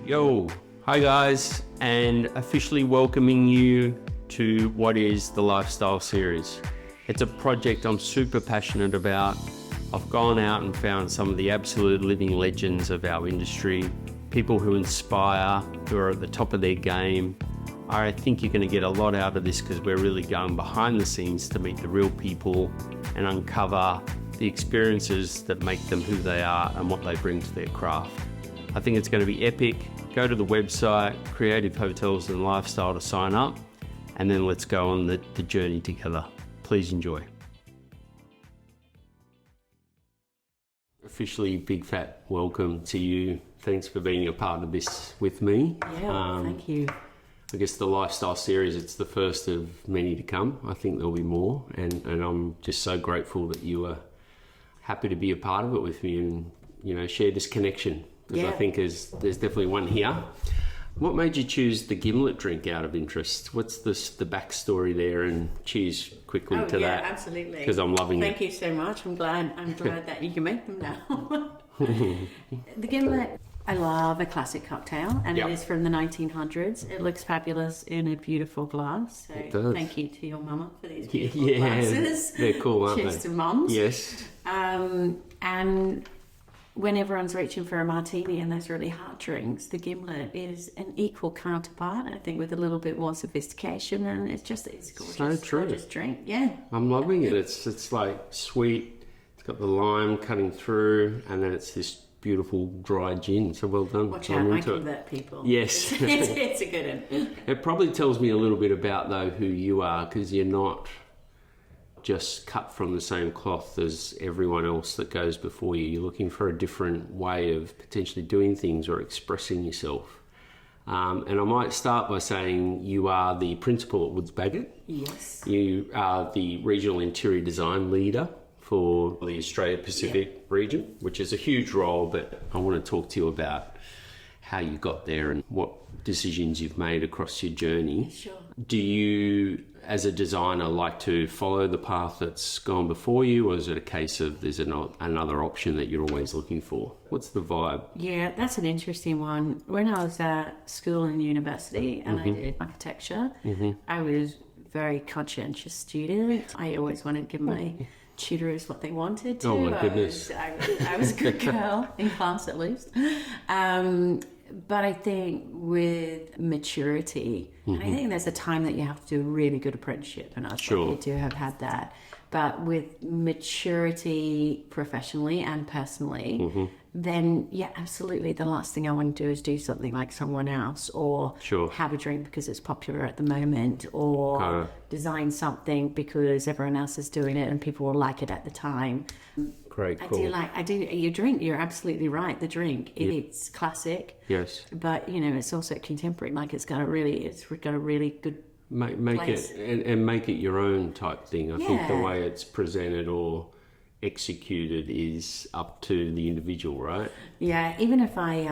Yo, hi guys, and officially welcoming you to what is the Lifestyle series. It's a project I'm super passionate about. I've gone out and found some of the absolute living legends of our industry, people who inspire, who are at the top of their game. I think you're going to get a lot out of this because we're really going behind the scenes to meet the real people and uncover the experiences that make them who they are and what they bring to their craft. I think it's going to be epic. Go to the website, Cre8tive Hotels and Lifestyle, to sign up, and then let's go on the journey together. Please enjoy. Officially, big fat welcome to you. Thanks for being a part of this with me. Yeah, thank you. I guess the Lifestyle series, it's the first of many to come. I think there'll be more, and I'm just so grateful that you are happy to be a part of it with me and, you know, share this connection. Because I think there's definitely one here. What made you choose the gimlet drink out of interest? What's the backstory there? And cheers quickly to that. Yeah, absolutely. Because I'm loving it. Thank you so much. I'm glad that you can make them now. The gimlet, I love a classic cocktail, and it is from the 1900s. It looks fabulous in a beautiful glass. So it does. Thank you to your mama for these beautiful glasses. They're cool, aren't they? Cheers to mums. Yes. And when everyone's reaching for a martini and those really hard drinks, the gimlet is an equal counterpart, I think, with a little bit more sophistication, and it's gorgeous. So true. Gorgeous drink, yeah. I'm loving it. It's like sweet. It's got the lime cutting through, and then it's this beautiful dry gin. So well done. Watch out, I convert people. Yes. it's a good one. It probably tells me a little bit about, though, who you are, because you're not just cut from the same cloth as everyone else that goes before you. You're looking for a different way of potentially doing things or expressing yourself. And I might start by saying you are the principal at Woods Bagot. Yes. You are the regional interior design leader for the Australia Pacific region, which is a huge role, but I want to talk to you about how you got there and what decisions you've made across your journey. Sure. Do you, as a designer, like to follow the path that's gone before you, or is it a case of there's another option that you're always looking for? What's the vibe? Yeah, that's an interesting one. When I was at school and university and I did architecture, I was a very conscientious student. I always wanted to give my tutors what they wanted to. Oh my goodness. I was a good girl, in class at least. But I think with maturity, and I think there's a time that you have to do a really good apprenticeship, and I was lucky to have had that. But with maturity professionally and personally, then yeah, absolutely. The last thing I want to do is do something like someone else, or have a drink because it's popular at the moment, or design something because everyone else is doing it and people will like it at the time. Great, cool. I do your drink. You're absolutely right. The drink, it's classic. Yes. But you know, it's also contemporary. Like it's got a really good make place. it and make it your own type thing. I think the way it's presented or executed is up to the individual, right? Yeah. Even if I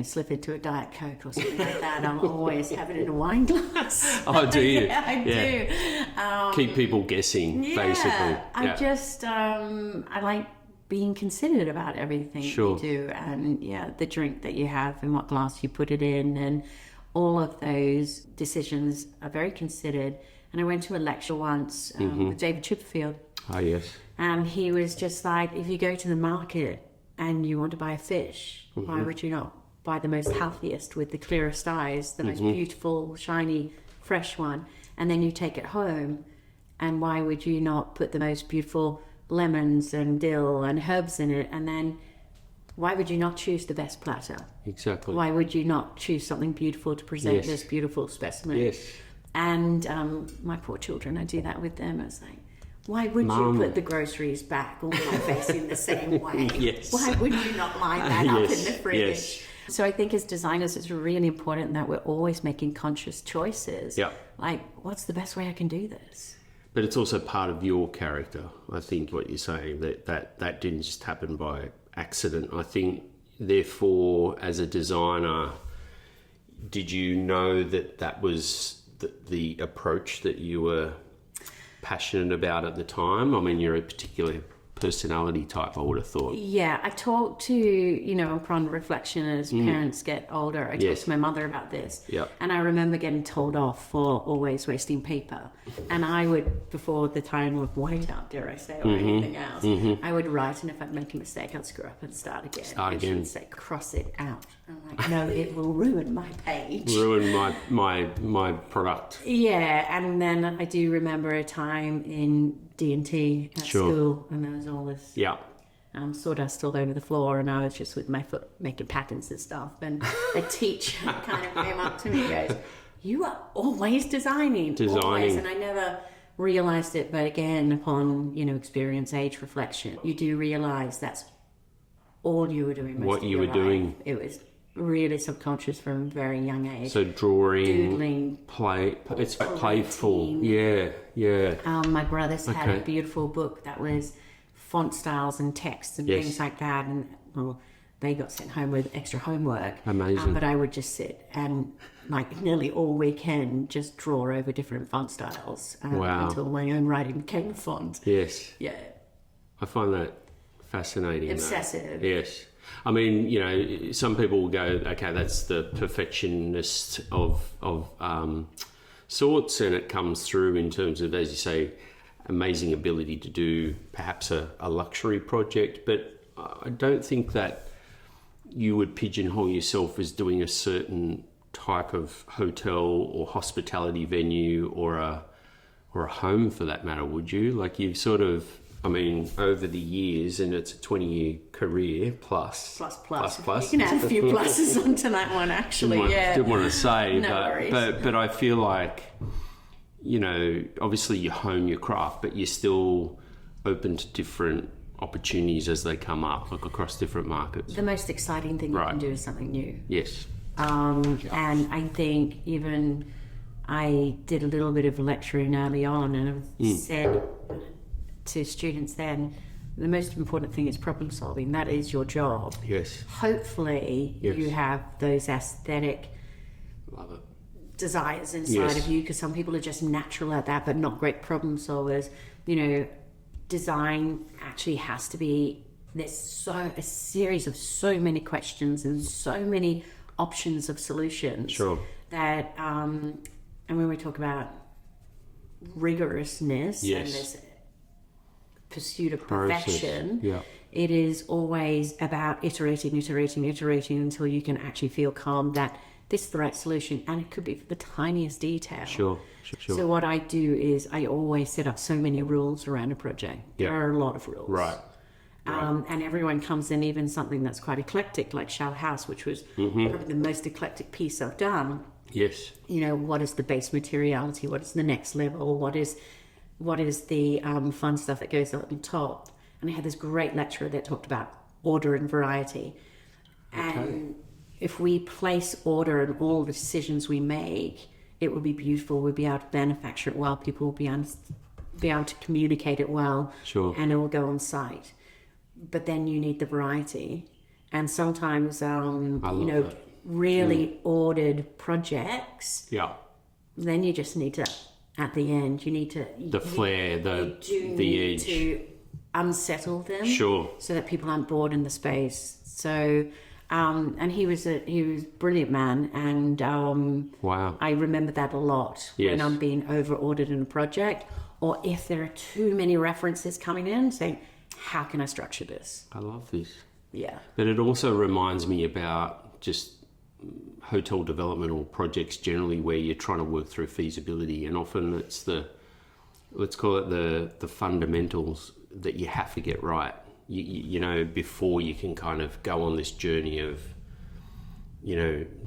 slip into a Diet Coke or something like that, I'm always having it in a wine glass. Oh, do you? Yeah, I do. Keep people guessing, basically. I just I like being considerate about everything you do, and the drink that you have and what glass you put it in, and all of those decisions are very considered. And I went to a lecture once with David Chipperfield. Oh, yes. And he was just like, if you go to the market and you want to buy a fish, why would you not buy the most healthiest with the clearest eyes, the most beautiful, shiny, fresh one, and then you take it home, and why would you not put the most beautiful lemons and dill and herbs in it, and then why would you not choose the best platter? Exactly. Why would you not choose something beautiful to present this beautiful specimen? Yes. And my poor children, I do that with them. I was like, why would you put the groceries back all facing the same way? Yes. Why would you not line that up in the fridge? Yes. So I think as designers, it's really important that we're always making conscious choices. Yeah. Like, what's the best way I can do this? But it's also part of your character. I think what you're saying, that didn't just happen by accident. I think, therefore, as a designer, did you know that was the approach that you were passionate about at the time? I mean, you're a particular personality type, I would have thought. Yeah, I talked to, upon reflection as parents get older, I talked to my mother about this. Yep. And I remember getting told off for always wasting paper. And I would, before the time of wind up, dare I say, or anything else, I would write, and if I'd make a mistake, I'd screw up and start again. And she would say, cross it out. I'm like, no, it will ruin my page. Ruin my product. Yeah, and then I do remember a time in D&T at school, and there was all this sawdust all over the floor, and I was just with my foot making patterns and stuff, and a teacher kind of came up to me and goes, you are always designing. Always. And I never realised it, but again, upon, experience, age, reflection, you do realise that's all you were doing most what of you your were life. Doing. It was really subconscious from a very young age. So drawing, doodling, it's playful. Yeah. My brothers had a beautiful book that was font styles and texts and things like that, and they got sent home with extra homework. Amazing. But I would just sit and nearly all weekend just draw over different font styles until my own writing became a font. Yes. Yeah. I find that fascinating. Obsessive. Though. Yes. I mean, some people will go, okay, that's the perfectionist of sorts, and it comes through in terms of, as you say, amazing ability to do perhaps a luxury project. But I don't think that you would pigeonhole yourself as doing a certain type of hotel or hospitality venue or a home for that matter, would you? Like you've sort of, I mean, over the years, and it's a 20-year career plus. You can add a few pluses onto that one, actually. Didn't want to say, worries. but I feel like, obviously you hone your craft, but you're still open to different opportunities as they come up, like across different markets. The most exciting thing you can do is something new. Yes. And I think even I did a little bit of lecturing early on, and I said to students then, the most important thing is problem solving. That is your job. Yes. Hopefully you have those aesthetic desires inside of you, because some people are just natural at that but not great problem solvers. Design actually has to be, there's a series of so many questions and so many options of solutions. Sure. That and when we talk about rigorousness and this pursuit of perfection, it is always about iterating until you can actually feel calm that this is the right solution, and it could be for the tiniest detail. Sure. So what I do is I always set up so many rules around a project. There are a lot of rules. Right. And everyone comes in, even something that's quite eclectic, like Shell House, which was probably the most eclectic piece I've done. Yes. What is the base materiality? What is the next level? What is the fun stuff that goes on top? And I had this great lecturer that talked about order and variety. And if we place order in all the decisions we make, it would be beautiful. We'll be able to manufacture it well. People will be able to communicate it well. Sure. And it will go on site. But then you need the variety. And sometimes, really ordered projects, then you just need to, at the end, you need to... The flair, the edge. To unsettle them. Sure. So that people aren't bored in the space. So... and he was a brilliant man, and wow, I remember that a lot when I'm being over ordered in a project, or if there are too many references coming in, saying, how can I structure this? I love this. Yeah. But it also reminds me about just hotel development or projects generally where you're trying to work through feasibility, and often it's let's call it the fundamentals that you have to get right. You before you can kind of go on this journey of,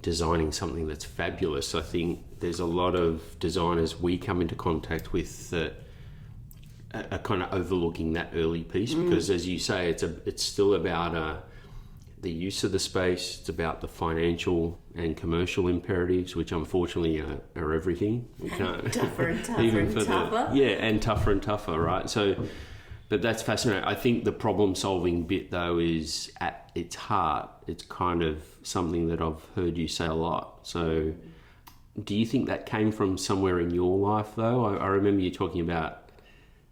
designing something that's fabulous. I think there's a lot of designers we come into contact with that are kind of overlooking that early piece, because as you say, it's still about the use of the space. It's about the financial and commercial imperatives, which unfortunately are everything. We can't tougher and tougher even and tougher. And tougher and tougher, right? So. But that's fascinating. I think the problem-solving bit, though, is at its heart, it's kind of something that I've heard you say a lot. So do you think that came from somewhere in your life, though? I remember you talking about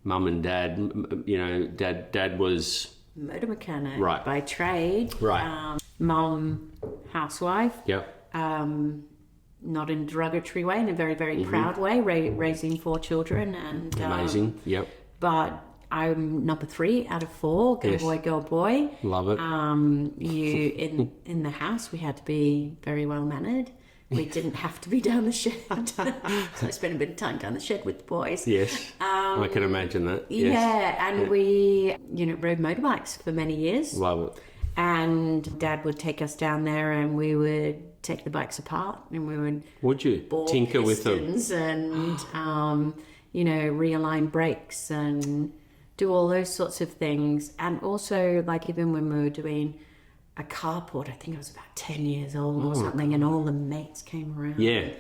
mum and dad. Dad was motor mechanic right by trade. Right. Mum, housewife. Yep. Not in a derogatory way, in a very, very proud way, raising 4 children. And amazing. Yep. But I'm number 3 out of 4. Girl, yes. girl, boy. Love it. In the house, we had to be very well mannered. We didn't have to be down the shed. So I spent a bit of time down the shed with the boys. Yes. I can imagine that. Yes. Yeah, and we, rode motorbikes for many years. Love it. And Dad would take us down there, and we would take the bikes apart, and we would you bore tinker with them and realign brakes and do all those sorts of things. And also, like, even when we were doing a carport, I think I was about 10 years old or something, and all the mates came around. Yeah.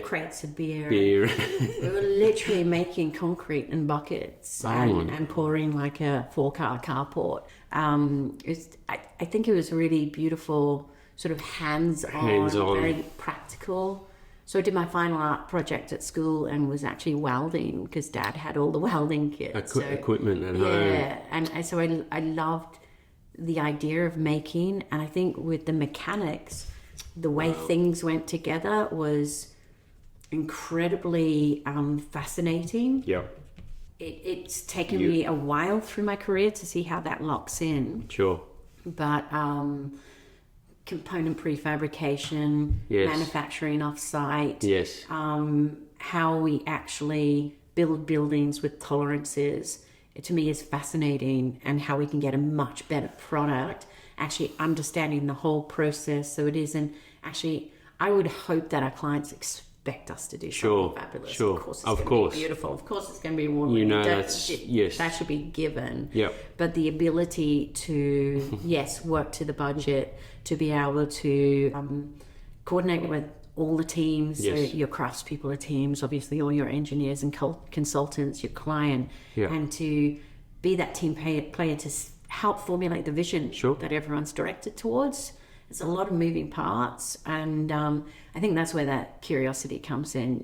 Crates of beer. Beer. We were literally making concrete in buckets and pouring like a 4-car carport. I think it was really beautiful, sort of hands-on, very practical. So I did my final art project at school and was actually welding because Dad had all the welding kits. Equipment at home. Yeah, and so I loved the idea of making, and I think with the mechanics, the way things went together was incredibly fascinating. Yeah. It's taken me a while through my career to see how that locks in. Sure. But component prefabrication, manufacturing off-site, how we actually build buildings with tolerances, it to me is fascinating, and how we can get a much better product, actually understanding the whole process. So it isn't actually, I would hope that our clients expect us to do something fabulous. Sure. Of course it's going to be beautiful. Of course it's going to be warm. That should be given. Yep. But the ability to, work to the budget, to be able to coordinate with all the teams, so your craftspeople are teams, obviously all your engineers and consultants, your client, and to be that team player to help formulate the vision that everyone's directed towards. There's a lot of moving parts, and I think that's where that curiosity comes in.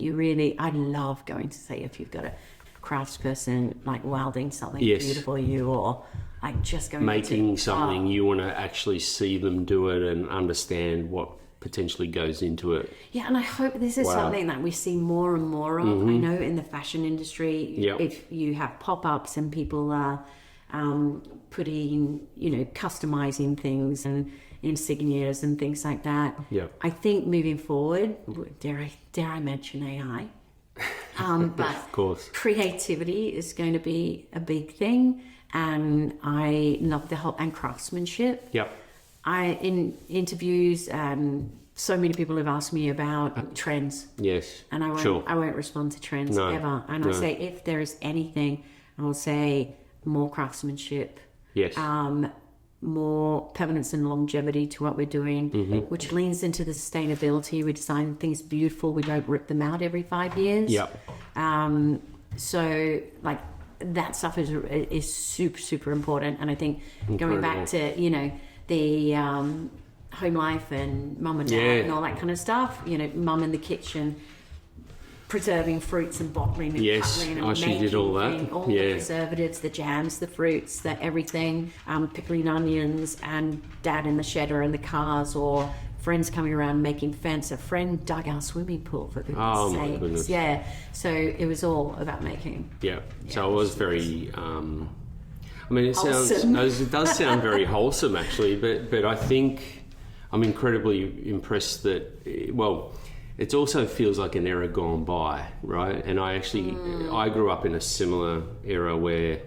I love going to say, if you've got a craftsperson like welding something beautiful, or like just going making something, you want to actually see them do it and understand what potentially goes into it. Yeah, and I hope this is something that we see more and more of. I know in the fashion industry, if you have pop-ups and people are putting, customizing things and insignias and things like that. Yeah. I think moving forward, dare I mention AI? But of course, creativity is going to be a big thing, and I love the help and craftsmanship. Yep. In interviews, so many people have asked me about trends. Yes. And I won't respond to trends ever. And I'll say, if there is anything, I'll say more craftsmanship. Yes. More permanence and longevity to what we're doing, which leans into the sustainability. We design things beautiful. We don't rip them out every 5 years. Yep. So like that stuff is super, super important. And I think going back to, the home life and mum and dad and all that kind of stuff, mum in the kitchen, preserving fruits and bottling and cutting and she did all that. All the preservatives, the jams, the fruits, the everything, pickling onions, and Dad in the shed or in the cars, or friends coming around making fence. A friend dug our swimming pool, for goodness sakes. My goodness. Yeah, so it was all about making. Yeah, so it was very... it does sound very wholesome, actually, but I think I'm incredibly impressed that, it also feels like an era gone by, right? And I grew up in a similar era where,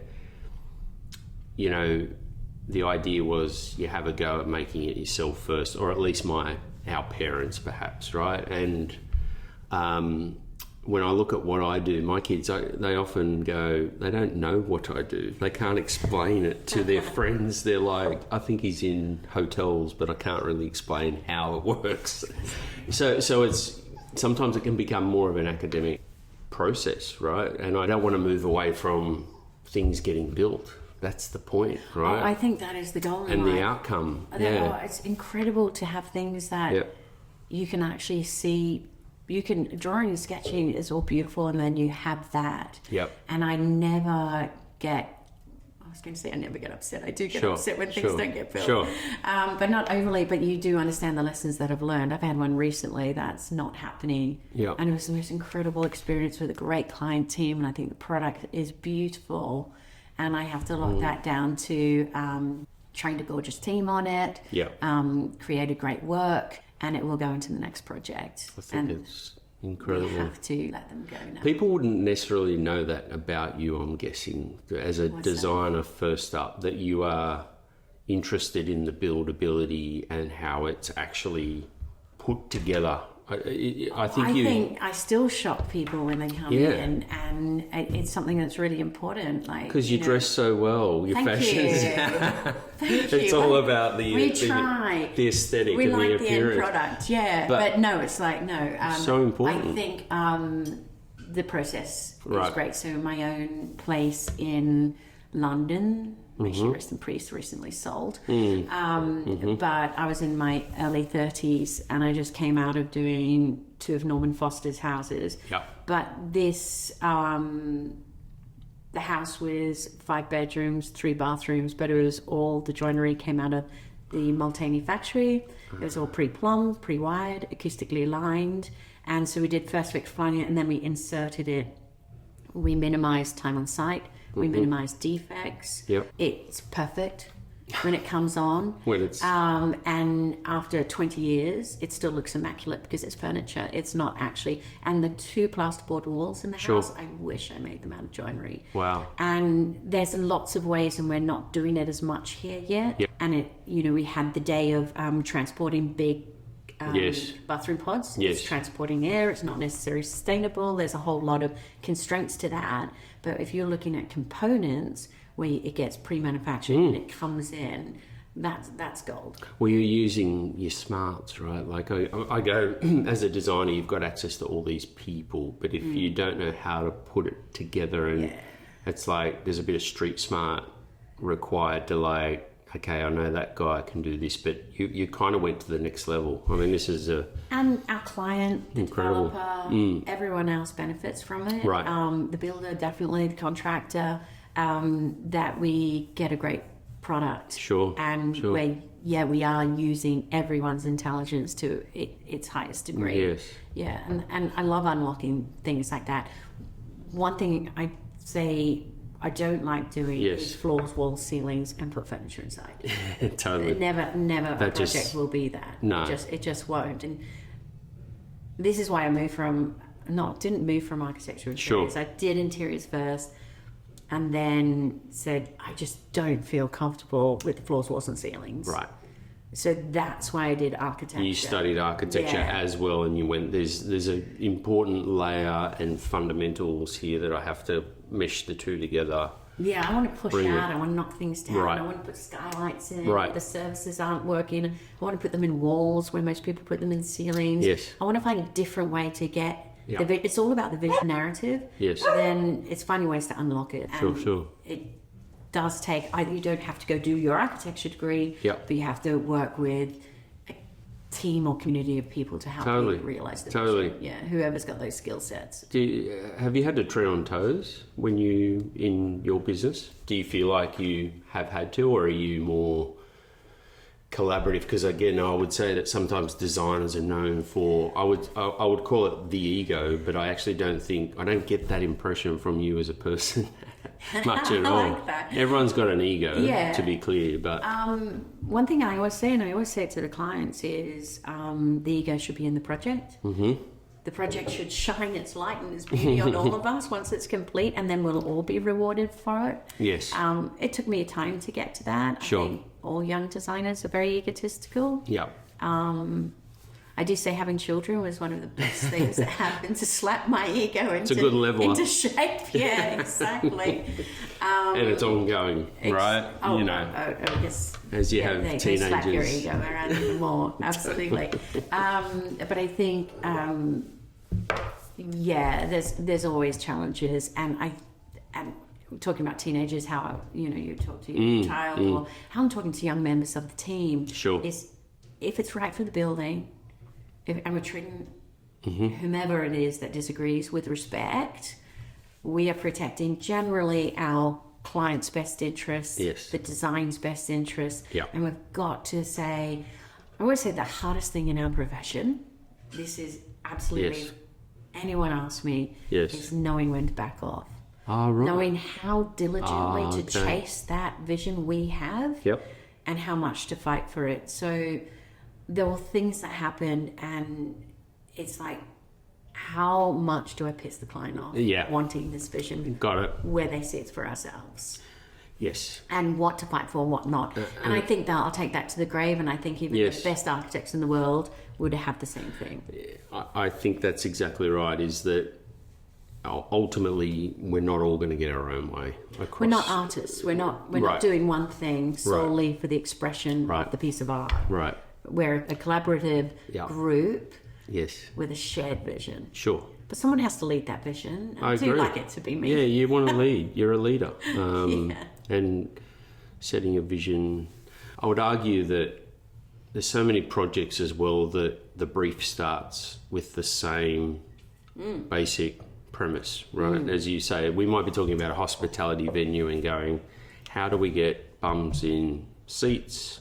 the idea was you have a go at making it yourself first, or at least our parents perhaps, right? And when I look at what I do, my kids, they often go, they don't know what I do. They can't explain it to their friends. They're like, I think he's in hotels, but I can't really explain how it works. So it's sometimes it can become more of an academic process, right? And I don't want to move away from things getting built. That's the point, right? I think that is the goal. And the outcome. It's incredible to have things that you can actually see you can, drawing and sketching is all beautiful, and then you have that. Yep. And I never get, I was going to say I never get upset. I do get upset when things don't get built. Sure. But not overly, but you do understand the lessons that I've learned. I've had one recently that's not happening. Yep. And it was the most incredible experience with a great client team. And I think the product is beautiful. And I have to lock that down to trained a gorgeous team on it, created great work, and it will go into the next project. I think it's incredible. We have to let them go now. People wouldn't necessarily know that about you, I'm guessing, as a designer first up, that you are interested in the buildability and how it's actually put together. I think I still shock people when they come in, and it's something that's really important. Like, because you dress so well, your fashions. Thank you. It's all about the aesthetic we and like the appearance. End product, but no, it's like so important. I think the process is great. So my own place in London, which rest in peace, recently sold. But I was in my early 30s, and I just came out of doing 2 of Norman Foster's houses. But this, the house was 5 bedrooms, 3 bathrooms, but it was all, the joinery came out of the Multaney factory. It was all pre-plumbed, pre-wired, acoustically lined. And so we did first fix finding it, and then we inserted it. We minimized time on site. We minimize defects. It's perfect when it comes on. And after 20 years, it still looks immaculate because it's furniture. It's not actually. And the 2 plasterboard walls in the house, I wish I made them out of joinery. Wow. And there's lots of ways, and we're not doing it as much here yet. And it, we had the day of transporting big bathroom pods. It's transporting air. It's not necessarily sustainable. There's a whole lot of constraints to that. But if you're looking at components where it gets pre-manufactured and it comes in, that's gold. Well, you're using your smarts, right? Like I go, as a designer, you've got access to all these people, but if you don't know how to put it together, and it's like there's a bit of street smart required to, like, okay, I know that guy can do this, but you kind of went to the next level. I mean, this is and our client, the incredible. Developer, everyone else benefits from it. Right. The builder, definitely, the contractor, that we get a great product. And we are using everyone's intelligence to its highest degree. And I love unlocking things like that. One thing I say I don't like doing is floors, walls, ceilings, and put furniture inside. Totally. Never a project will be that. No. It just won't. And this is why I didn't move from architecture to interiors. I did interiors first, and then said, I just don't feel comfortable with the floors, walls, and ceilings. Right. So that's why I did architecture. You studied architecture as well, and you went, there's an important layer and fundamentals here that I have to mesh the two together. I want to push out. I want to knock things down. I want to put skylights in. The services aren't working. I want to put them in walls where most people put them in ceilings. I want to find a different way to get... It's all about the vision narrative. Then it's finding ways to unlock it. Sure. It does take... you don't have to go do your architecture degree, but you have to work with a team or community of people to help you realize the vision. Whoever's got those skill sets. Have you had to tread on toes when you in your business? Do you feel like you have had to, or are you more collaborative? Because again, I would say that sometimes designers are known for, I would call it the ego, but I actually I don't get that impression from you as a person much at all. Like that. Everyone's got an ego, to be clear, but one thing I always say, and I always say it to the clients, is the ego should be in the project. The project should shine its light and its beauty on all of us once it's complete, and then we'll all be rewarded for it. It took me time to get to that. I think all young designers are very egotistical. I do say having children was one of the best things that happened to slap my ego into shape. Yeah, exactly. And it's ongoing, right? I guess as you have teenagers. They slap your ego around even more. Absolutely. But I think, there's always challenges, and talking about teenagers, how you talk to your child, or how I'm talking to young members of the team. Is if it's right for the building. And we're treating whomever it is that disagrees, with respect. We are protecting generally our client's best interest, the design's best interest, and we've got to say, I always say the hardest thing in our profession, this is absolutely, anyone asks me, is knowing when to back off. Knowing how diligently to chase that vision we have and how much to fight for it. So there were things that happened and it's like, how much do I piss the client off wanting this vision? Got it. Where they see it's for ourselves. Yes. And what to fight for, what not. And I think that I'll take that to the grave, and I think even the best architects in the world would have the same thing. I think that's exactly right, is that ultimately we're not all going to get our own way. We're not artists. We're not doing one thing solely for the expression of the piece of art. Right. We're a collaborative group with a shared vision. Sure. But someone has to lead that vision. I agree. I do like it to be me. Yeah, you want to lead. You're a leader. And setting a vision. I would argue that there's so many projects as well that the brief starts with the same basic premise, right? As you say, we might be talking about a hospitality venue and going, how do we get bums in seats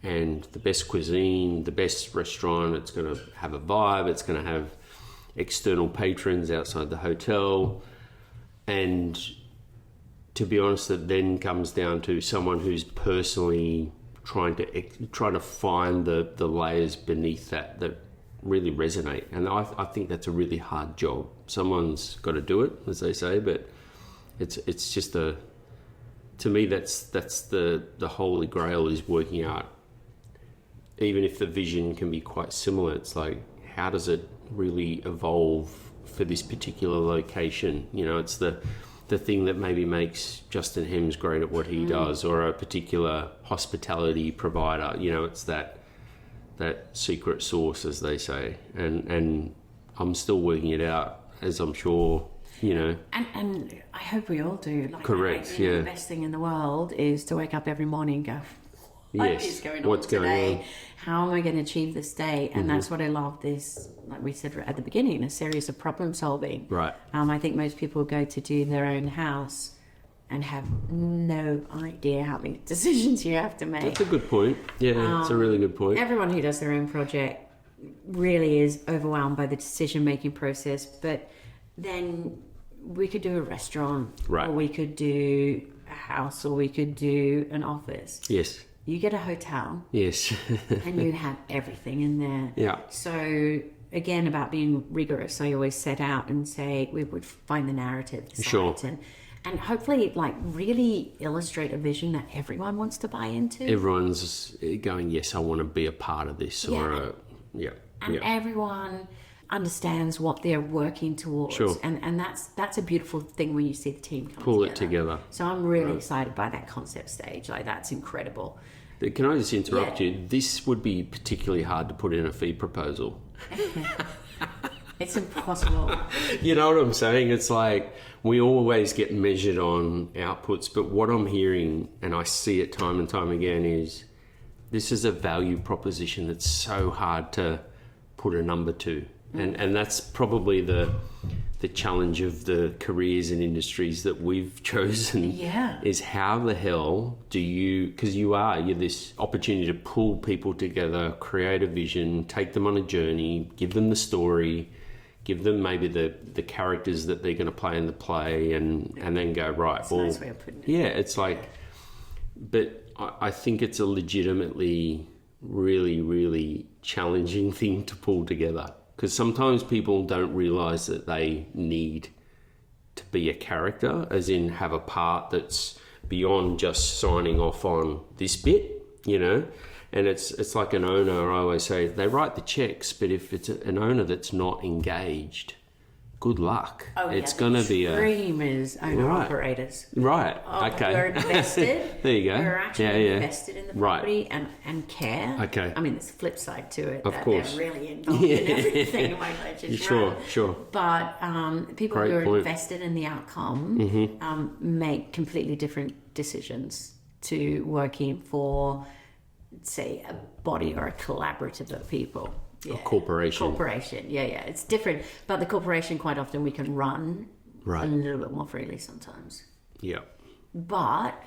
and the best cuisine, the best restaurant? It's going to have a vibe. It's going to have external patrons outside the hotel. And to be honest, it then comes down to someone who's personally trying to find the layers beneath that really resonate. And I think that's a really hard job. Someone's got to do it, as they say, but it's just to me that's the holy grail, is working out, even if the vision can be quite similar, it's like, how does it really evolve for this particular location? You know, it's the thing that maybe makes Justin Hems great at what he does, or a particular hospitality provider. You know, it's that secret sauce, as they say. And I'm still working it out, as I'm sure, you know. And I hope we all do. Correct, The best thing in the world is to wake up every morning and go, what is going on today? How am I going to achieve this day? And that's what I love, this, like we said at the beginning, a series of problem solving. Right. I think most people go to do their own house and have no idea how many decisions you have to make. That's a good point. Yeah, it's a really good point. Everyone who does their own project really is overwhelmed by the decision-making process, but then we could do a restaurant, or we could do a house, or we could do an office. Yes. You get a hotel. Yes. And you have everything in there. Yeah. So again, about being rigorous, I always set out and say we would find the narrative. Sure. And hopefully, like, really illustrate a vision that everyone wants to buy into. Everyone's going, yes, I want to be a part of this. And everyone understands what they're working towards. Sure. And that's a beautiful thing when you see the team come pull together. it together. So I'm really excited by that concept stage. Like, that's incredible. Can I just interrupt you? This would be particularly hard to put in a fee proposal. It's impossible. You know what I'm saying? It's like, we always get measured on outputs, but what I'm hearing, and I see it time and time again, is this is a value proposition that's so hard to put a number to. And that's probably the challenge of the careers and industries that we've chosen. Is how the hell do you, because you're this opportunity to pull people together, create a vision, take them on a journey, give them the story, give them maybe the characters that they're going to play in the play, and then go, right, that's a nice way of putting it. Yeah, it's like, but I think it's a legitimately really, really challenging thing to pull together. Because sometimes people don't realise that they need to be a character, as in have a part that's beyond just signing off on this bit, you know? And it's like an owner, I always say, they write the checks, but if it's an owner that's not engaged, good luck. It's going to be a... dream is owner-operators. Right, okay. We're invested. There you go. We're actually invested in the property and care. Okay. I mean, there's a flip side to it. Of course. They're really involved in everything in my legend. Sure. But people who are invested in the outcome make completely different decisions to working for, say, a body or a collaborative of people. A corporation. Corporation, yeah. It's different. But the corporation, quite often, we can run a little bit more freely sometimes. Yeah. But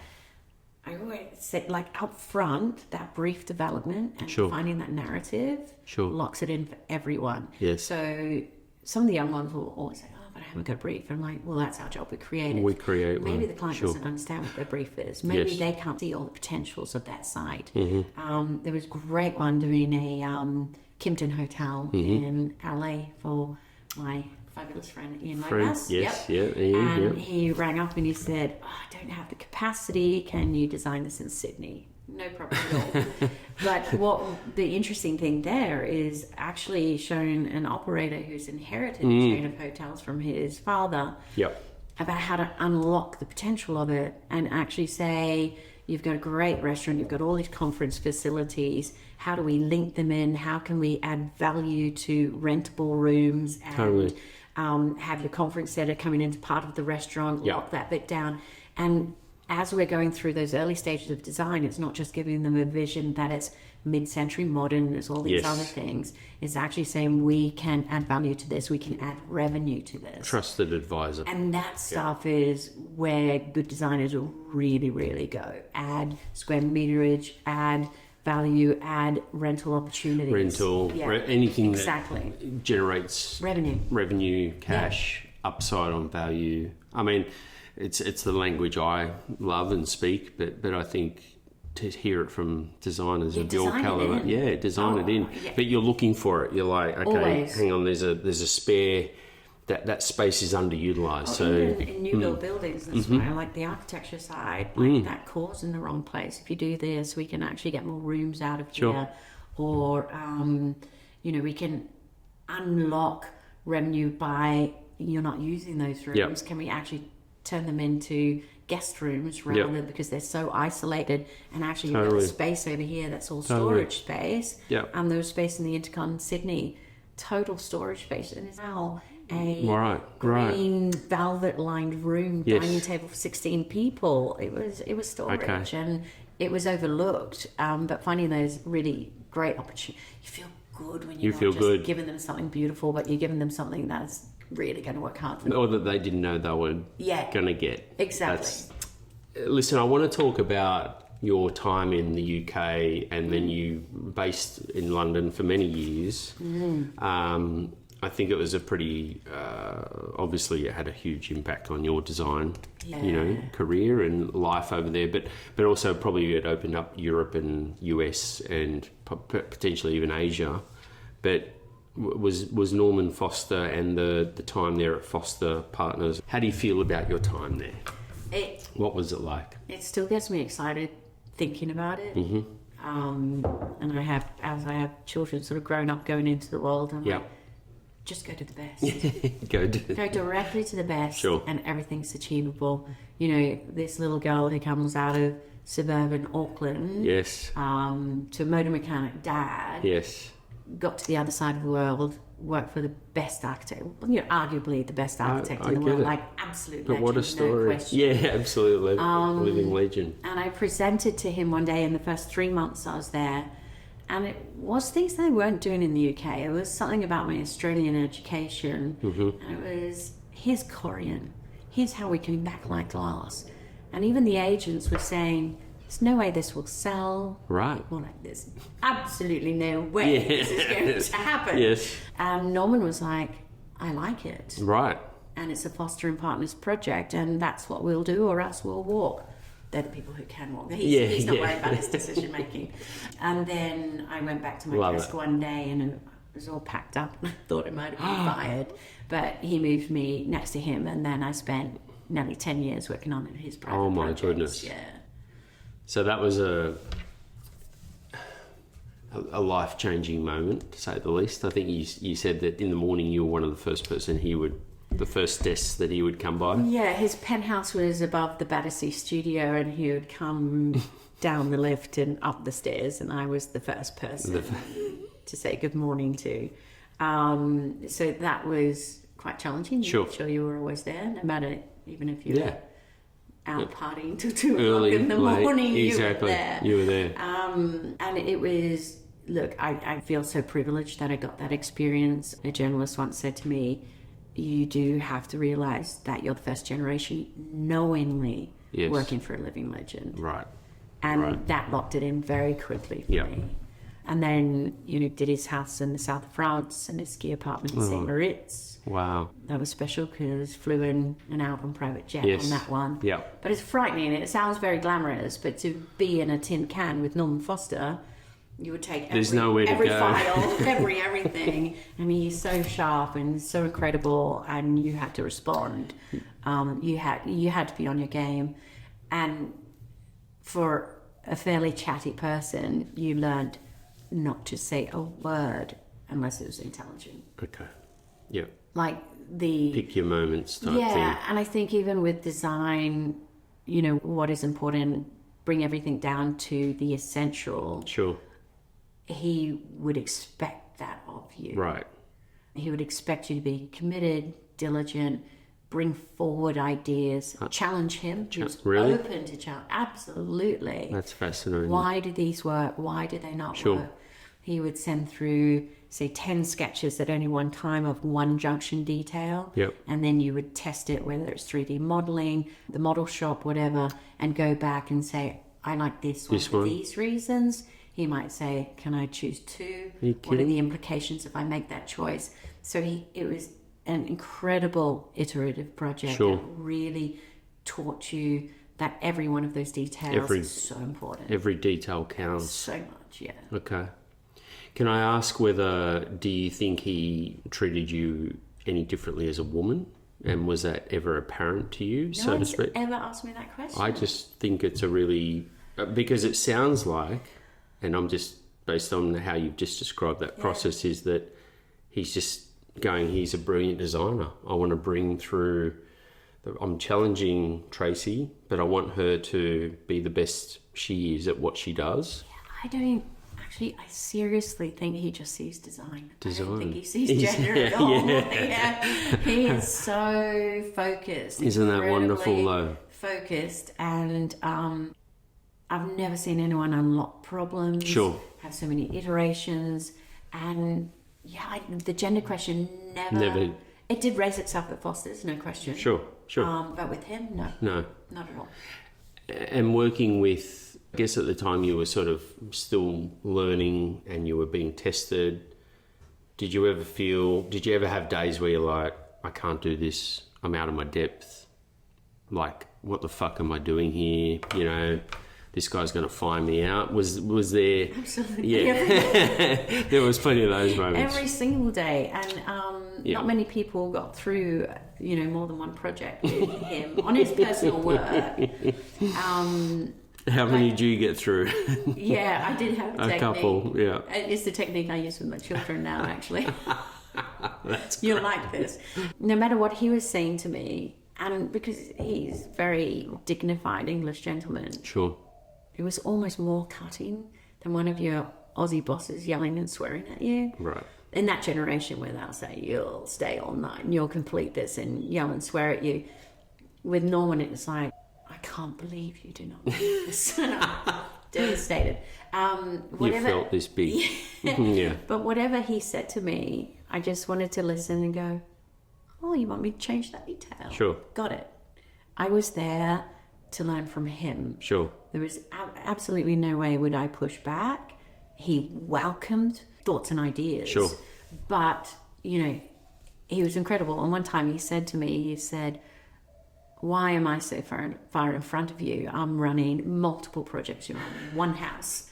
I always say, like, up front, that brief development and finding that narrative locks it in for everyone. Yes. So some of the young ones will always say, oh, but I haven't got a brief. I'm like, well, that's our job. We're creative. We create Maybe the client doesn't understand what their brief is. Maybe they can't see all the potentials of that site. Mm-hmm. There was a great one doing a Cre8tive Hotel in LA for my fabulous friend Ian Lomas. Yes, and he rang up and he said, oh, I don't have the capacity. Can you design this in Sydney? No problem at all. But what the interesting thing there is actually showing an operator who's inherited a chain of hotels from his father about how to unlock the potential of it and actually say, you've got a great restaurant, you've got all these conference facilities. How do we link them in? How can we add value to rentable rooms and have your conference center coming into part of the restaurant, lock that bit down? And as we're going through those early stages of design, it's not just giving them a vision that it's mid-century modern, there's all these other things. It's actually saying we can add value to this, we can add revenue to this. Trusted advisor. And that stuff is where good designers will really, really go. Add square meterage, add value, add rental opportunities. Anything that generates revenue, cash, upside on value. I mean, it's the language I love and speak, but I think to hear it from designers of your caliber, design it in. But you're looking for it. You're like, okay, hang on, there's a spare. That space is underutilized. So in new build buildings, that's why I like the architecture side. Like that core's in the wrong place. If you do this, we can actually get more rooms out of here, or we can unlock revenue by you're not using those rooms. Can we actually turn them into guest rooms rather because they're so isolated, and actually you've got space over here that's all storage space, and there's space in the Intercon Sydney, total storage space, and it's now a green velvet lined room, dining table for 16 people. It was storage and it was overlooked, but finding those really great opportunities, you feel good when you're not just giving them something beautiful, but you're giving them something that's really going to work hard for them. Or that they didn't know they were going to get. Exactly. Listen, I want to talk about your time in the UK, and then you based in London for many years. I think it was a pretty, obviously it had a huge impact on your design, career and life over there, but also probably it opened up Europe and US and potentially even Asia. But was Norman Foster and the time there at Foster Partners, how do you feel about your time there? What was it like? It still gets me excited thinking about it. And as I have children sort of grown up going into the world, I'm like, just go to the best. Go directly to the best, and everything's achievable. This little girl who comes out of suburban Auckland, to a motor mechanic dad, got to the other side of the world, worked for the best architect, arguably the best architect in the world, like absolute legend, what a story. No question. Yeah, absolutely, living legend. And I presented to him one day in the first 3 months I was there, and it was things they weren't doing in the UK. It was something about my Australian education, and it was, here's Korean, here's how we can backlight glass. And even the agents were saying, there's no way this will sell. Right. Well, like, there's absolutely no way this is going to happen. And Norman was like, I like it. Right. And it's a Foster and Partners project, and that's what we'll do, or else we'll walk. They're the people who can walk. He's not worried about his decision making. And then I went back to my desk one day, and it was all packed up. I thought I might have been fired, but he moved me next to him, and then I spent nearly 10 years working on his private projects. Goodness. Yeah. So that was a life-changing moment, to say the least. I think you said that in the morning you were one of the first guests that he would come by. Yeah, his penthouse was above the Battersea studio, and he would come down the lift and up the stairs, and I was the first person to say good morning to. So that was quite challenging. You made sure you were always there, no matter, even if you were out partying till 2 o'clock in the morning. Exactly. You were there. You were there. And it was look, I feel so privileged that I got that experience. A journalist once said to me, you do have to realize that you're the first generation knowingly working for a living legend. Right. And that locked it in very quickly for me. And then, did his house in the south of France and his ski apartment in St. Moritz. Wow. That was special because flew in and out on private jet on that one. Yeah. But it's frightening. It sounds very glamorous, but to be in a tin can with Norman Foster, you would take every file, everything. I mean, he's so sharp and so incredible, and you had to respond. You had to be on your game. And for a fairly chatty person, you learned not to say a word unless it was intelligent. Okay. Yeah. Like the... Pick your moments type thing. Yeah, and I think even with design, what is important, bring everything down to the essential. Sure. He would expect that of you. Right. He would expect you to be committed, diligent, bring forward ideas, challenge him. He was really? Open to challenge. Absolutely. That's fascinating. Why did these work? Why did they not work? He would send through, say, 10 sketches at only one time of one junction detail. Yep. And then you would test it, whether it's 3D modeling, the model shop, whatever, and go back and say, I like this one for these reasons. He might say, can I choose two? What are the implications if I make that choice? So it was an incredible iterative project that really taught you that every one of those details is so important. Every detail counts. So much, yeah. Okay. Can I ask do you think he treated you any differently as a woman? And was that ever apparent to you, so to speak? No one's ever asked me that question. I just think it's a really... Because it sounds like, and I'm just, based on how you've just described that process, is that he's just going, he's a brilliant designer. I want to bring through... I'm challenging Tracey, but I want her to be the best she is at what she does. I seriously think he just sees design. I don't think he sees gender yeah, at all. Yeah. He is so focused. Isn't that wonderful, though? Focused, and I've never seen anyone unlock problems. Sure. Have so many iterations, and the gender question never. It did raise itself at Foster's, no question. Sure. But with him, no, not at all. And working with, I guess at the time you were sort of still learning and you were being tested. Did you ever have days where you're like, I can't do this, I'm out of my depth, like, what the fuck am I doing here? This guy's going to find me out. Was there... Absolutely. Yeah. There was plenty of those moments. Every single day. And not many people got through, more than one project with him on his personal work. How many did you get through? Yeah, I did have a technique. Couple, yeah. It's the technique I use with my children now, actually. That's You'll like this. No matter what he was saying to me, and because he's a very dignified English gentleman. Sure. It was almost more cutting than one of your Aussie bosses yelling and swearing at you. Right. In that generation where they'll say, you'll stay all night and you'll complete this and yell and swear at you. With Norman, it's like, I can't believe you do not do this. Devastated. You felt this big. Yeah. But whatever he said to me, I just wanted to listen and go, oh, you want me to change that detail? Sure. Got it. I was there to learn from him. Sure. There was absolutely no way would I push back. He welcomed thoughts and ideas. Sure. But, he was incredible. And one time he said to me, why am I so far in front of you? I'm running multiple projects. You're running one house.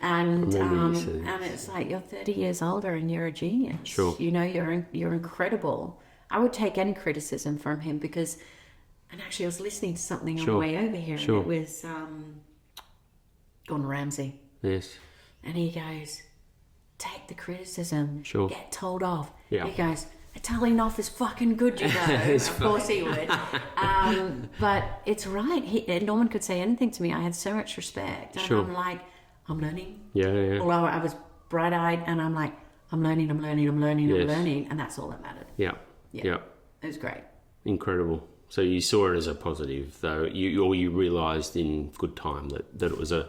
And it's like, you're 30 years older and you're a genius. Sure. You're incredible. I would take any criticism from him because... And actually, I was listening to something on the way over here, and it was Gordon Ramsay. Yes. And he goes, take the criticism. Sure. Get told off. Yeah. He goes, telling off is fucking good, you know. Of course he would. But it's right. Norman could say anything to me. I had so much respect. And I'm like, I'm learning. Yeah. Although I was bright-eyed, and I'm like, I'm learning. And that's all that mattered. Yeah. It was great. Incredible. So you saw it as a positive, though. You realised in good time that it was a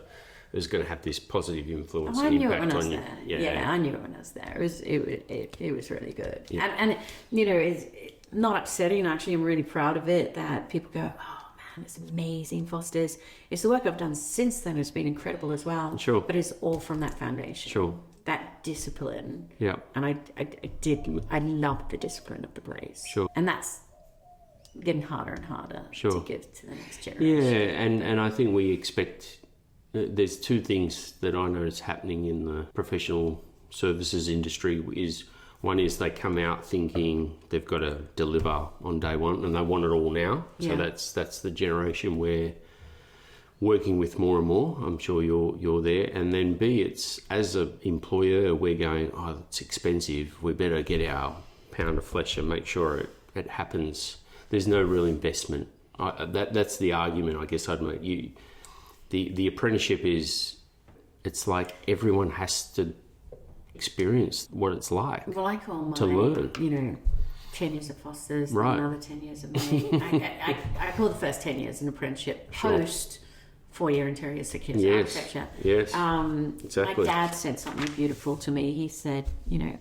it was going to have this positive influence I and knew it impact when I was on you. there. Yeah, I knew it when I was there. It was really good. Yeah. And you know, it's not upsetting. Actually, I'm really proud of it that people go, oh man, it's amazing, Foster's. It's the work I've done since then has been incredible as well. Sure. But it's all from that foundation. Sure. That discipline. Yeah. And I loved the discipline of the Brace. Sure. And that's getting harder and harder to give to the next generation. Yeah, and I think we expect, there's two things that I notice happening in the professional services industry is, one is they come out thinking they've got to deliver on day one and they want it all now. So that's the generation we're working with more and more. I'm sure you're there. And then B, it's as an employer, we're going, oh, it's expensive. We better get our pound of flesh and make sure it happens. There's no real investment. That's the argument I guess I'd make. The apprenticeship is, it's like everyone has to experience what it's like. Well, I call mine, to learn. 10 years of Foster's, Right. another 10 years of me. I call the first 10 years an apprenticeship post 4-year interior 6 years architecture. Yes, exactly. My dad said something beautiful to me. He said,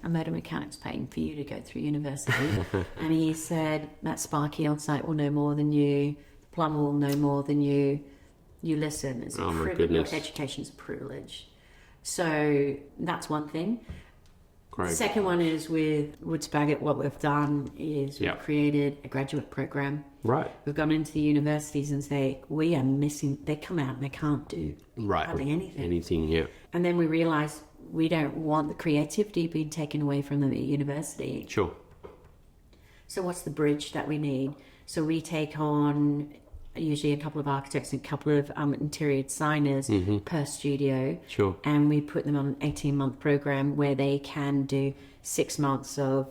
a motor mechanic's paying for you to go through university. And he said, that Sparky on site will know more than you, the plumber will know more than you. You listen. It's a privilege. Education's a privilege. So that's one thing. Great. The second one is with Woods Bagot. What we've done is we've created a graduate program. Right. We've gone into the universities and say, we are missing, they come out and they can't do hardly anything. Anything, yeah. And then we realise we don't want the creativity being taken away from them at university. Sure. So what's the bridge that we need? So we take on usually a couple of architects and a couple of interior designers per studio. Sure. And we put them on an 18-month program where they can do 6 months of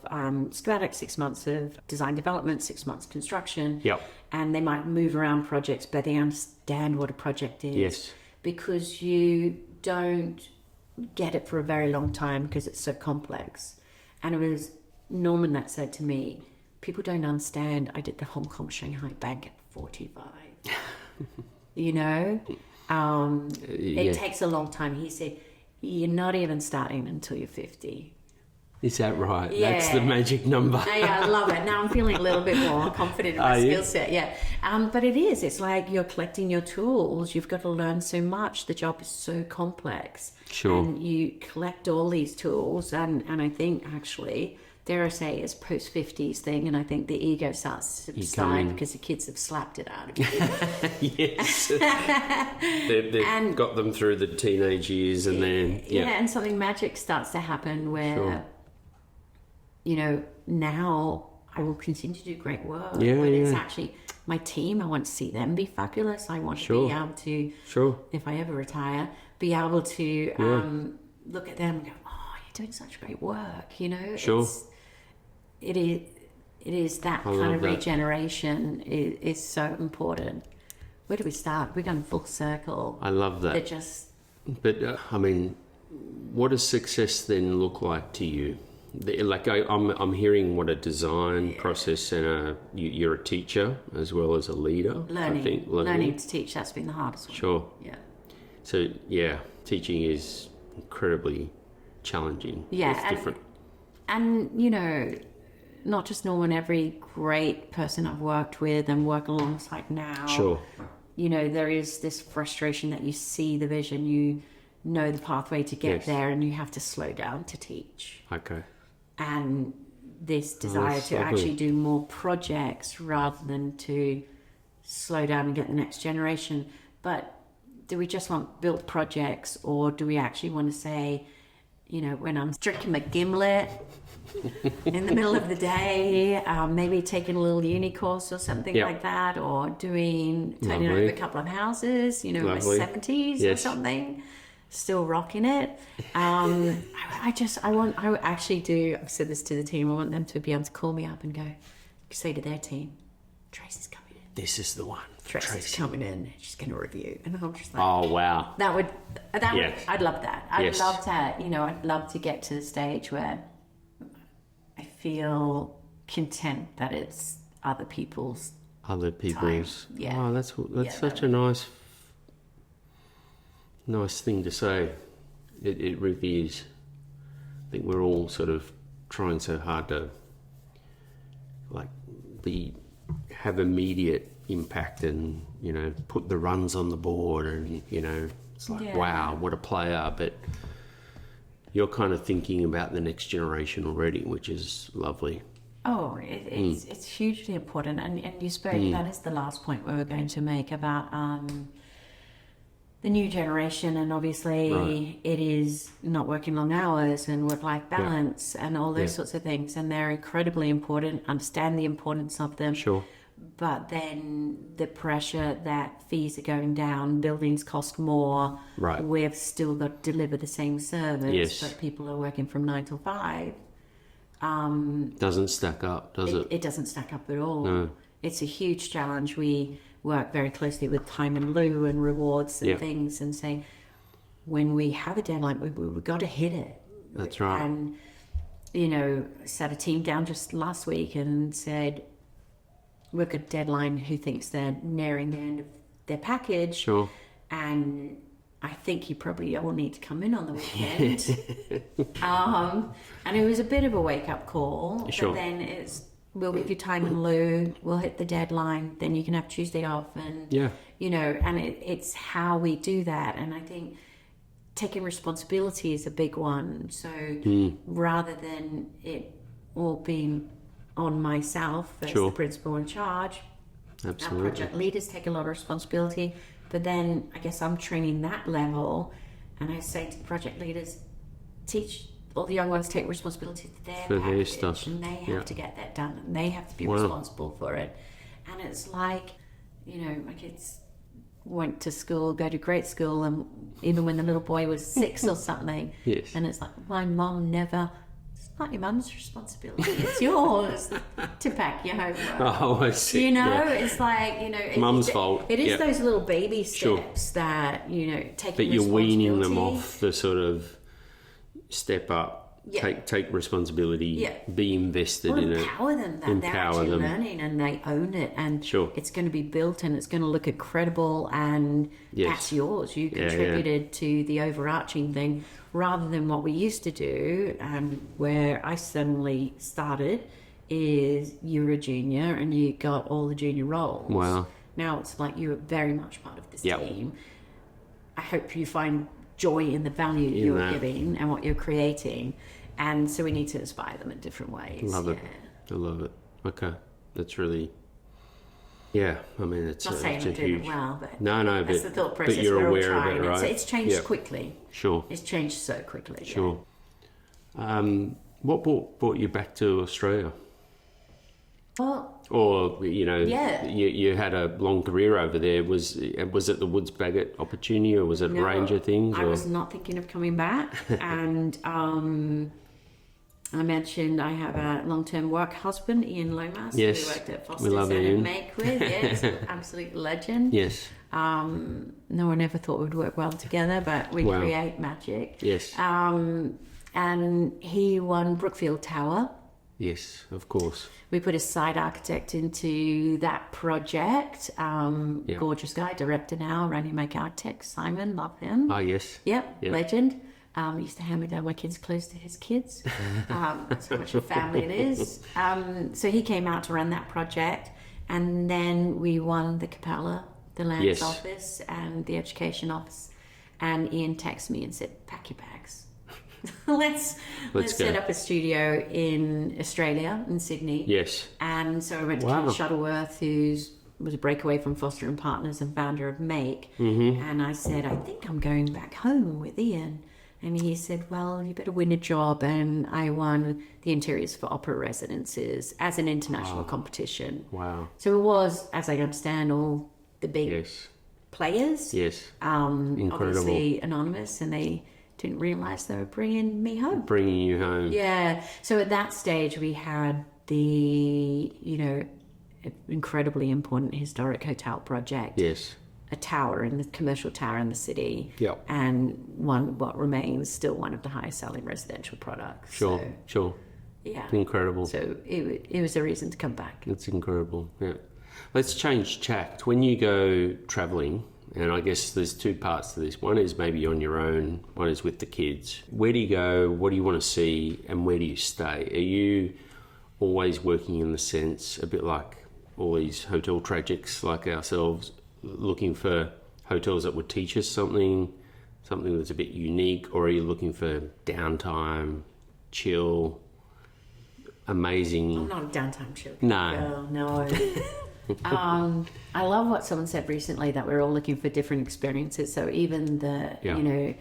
schematic, 6 months of design development, 6 months construction. Yep. And they might move around projects, but they understand what a project is. Yes. Because you don't get it for a very long time because it's so complex. And it was Norman that said to me, people don't understand I did the Hong Kong Shanghai Bank at 45. It takes a long time. He said, you're not even starting until you're 50. Is that right? Yeah. That's the magic number. Yeah, I love it. Now I'm feeling a little bit more confident in my skill set. Yeah. But it is. It's like you're collecting your tools. You've got to learn so much. The job is so complex. Sure. And you collect all these tools. And I think actually, dare I say, it's post-50s thing. And I think the ego starts to subside because the kids have slapped it out of you. Yes. They've got them through the teenage years and then... Yeah, and something magic starts to happen where... now I will continue to do great work. But it's actually my team. I want to see them be fabulous. I want to be able to, if I ever retire, be able to look at them and go, oh, you're doing such great work. It is that kind of regeneration is so important. Where do we start? We're going full circle. I love that. But what does success then look like to you? I'm hearing what a design process and you're a teacher as well as a leader. Learning to teach, that's been the hardest one. Sure. Yeah. So teaching is incredibly challenging. Yeah. It's different. And not just Norman, every great person I've worked with and work alongside now. Sure. There is this frustration that you see the vision, you know the pathway to get there, and you have to slow down to teach. Okay. And this desire to actually do more projects rather than to slow down and get the next generation. But do we just want built projects, or do we actually want to say, when I'm drinking my gimlet in the middle of the day, maybe taking a little uni course or something like that, or turning over a couple of houses, in my 70s or something. Still rocking it. I've said this to the team, I want them to be able to call me up and go, say to their team, Tracey's coming in. This is the one. Tracey's coming in. She's going to review. And I'm just like, oh, wow. I'd love that. I'd love to, I'd love to get to the stage where I feel content that it's other people's time. Yeah. Oh, that's such a nice nice thing to say. It really is. I think we're all sort of trying so hard to have immediate impact and, you know, put the runs on the board and, you know, it's like, wow, what a player. But you're kind of thinking about the next generation already, which is lovely. Oh, it's hugely important. And you spoke, that is the last point we were going to make about the new generation. And obviously it is not working long hours and work-life balance and all those sorts of things. And they're incredibly important, understand the importance of them. Sure. But then the pressure that fees are going down, buildings cost more. Right. We've still got to deliver the same service, but people are working from 9 till 5. Doesn't stack up, does it? It doesn't stack up at all. No. It's a huge challenge. We work very closely with time and lieu and rewards and things, and saying when we have a deadline, we've got to hit it. That's right. And, you know, sat a team down just last week and said, we've got a deadline, who thinks they're nearing the end of their package. Sure. And I think you probably all need to come in on the weekend. And it was a bit of a wake-up call. Sure. But then we'll give you time in lieu, we'll hit the deadline, then you can have Tuesday off. And, you know, and it's how we do that. And I think taking responsibility is a big one. So rather than it all being on myself as the principal in charge, absolutely, our project leaders take a lot of responsibility. But then I guess I'm training that level, and I say to the project leaders, teach all the young ones, take responsibility for their stuff, and they have to get that done, and they have to be responsible for it. And it's like, you know, my kids went to school, go to great school, and even when the little boy was 6 or something, and it's like, my mom never. It's not your mum's responsibility, it's yours to pack your homework. Oh, I see. You know, it's like, you know, mum's fault. It is those little baby steps that, you know, taking but you're responsibility. weaning them off the sort of step up, take responsibility, be invested in it. Empower them that they're actually learning and they own it, and it's going to be built and it's going to look incredible, and that's yours. You contributed to the overarching thing, rather than what we used to do, where I suddenly started, is you were a junior and you got all the junior roles. Wow. Now it's like you're very much part of this team. I hope you find joy in the value you're giving and what you're creating, and so we need to inspire them in different ways. Love it. I love it. Okay, that's really. Yeah, I mean, it's not saying I'm doing it well, but that's the thought process. But you're we're aware all of trying. it, right? It's changed quickly. Sure. It's changed so quickly. Sure. What brought you back to Australia? Well, or you know, you had a long career over there. Was it the Woods Bagot opportunity, or was it a range of things? I was not thinking of coming back, and I mentioned I have a long-term work husband, Ian Lomas, who worked at Foster's and Make with. Yes, absolute legend. Yes. No one ever thought we'd work well together, but we create magic. Yes. And he won Brookfield Tower. Yes, of course. We put a site architect into that project. Gorgeous guy, director now, running make architect, Simon, love him. Oh, yes. Yep. Legend. Used to hand me down my kids' clothes to his kids. That's how much of a family it is. So he came out to run that project, and then we won the Capella, the Lands Office, and the Education Office. And Ian texted me and said, "Pack your bags. let's set up a studio in Australia, in Sydney." Yes. And so I went to Kate Shuttleworth, who was a breakaway from Foster and Partners and founder of Make. And I said, "I think I'm going back home with Ian." And he said, "Well, you better win a job." And I won the Interiors for Opera Residences as an international competition. Wow. So it was, as I understand, all the big players. Yes. Incredible. Obviously anonymous, and they didn't realise they were bringing me home. Bringing you home. Yeah. So at that stage, we had the, incredibly important historic hotel project. Yes. A tower, in the commercial tower in the city. Yep. And what remains still one of the highest selling residential products. Sure. Yeah. Incredible. So it was a reason to come back. It's incredible. Yeah. Let's change tact. When you go travelling, And I guess there's two parts to this. One is maybe on your own, one is with the kids. Where do you go? What do you want to see? And where do you stay? Are you always working in the sense, a bit like all these hotel tragics like ourselves, looking for hotels that would teach us something that's a bit unique? Or are you looking for downtime, chill, amazing? I'm not a downtime chill. No. No. I love what someone said recently, that we're all looking for different experiences. So even the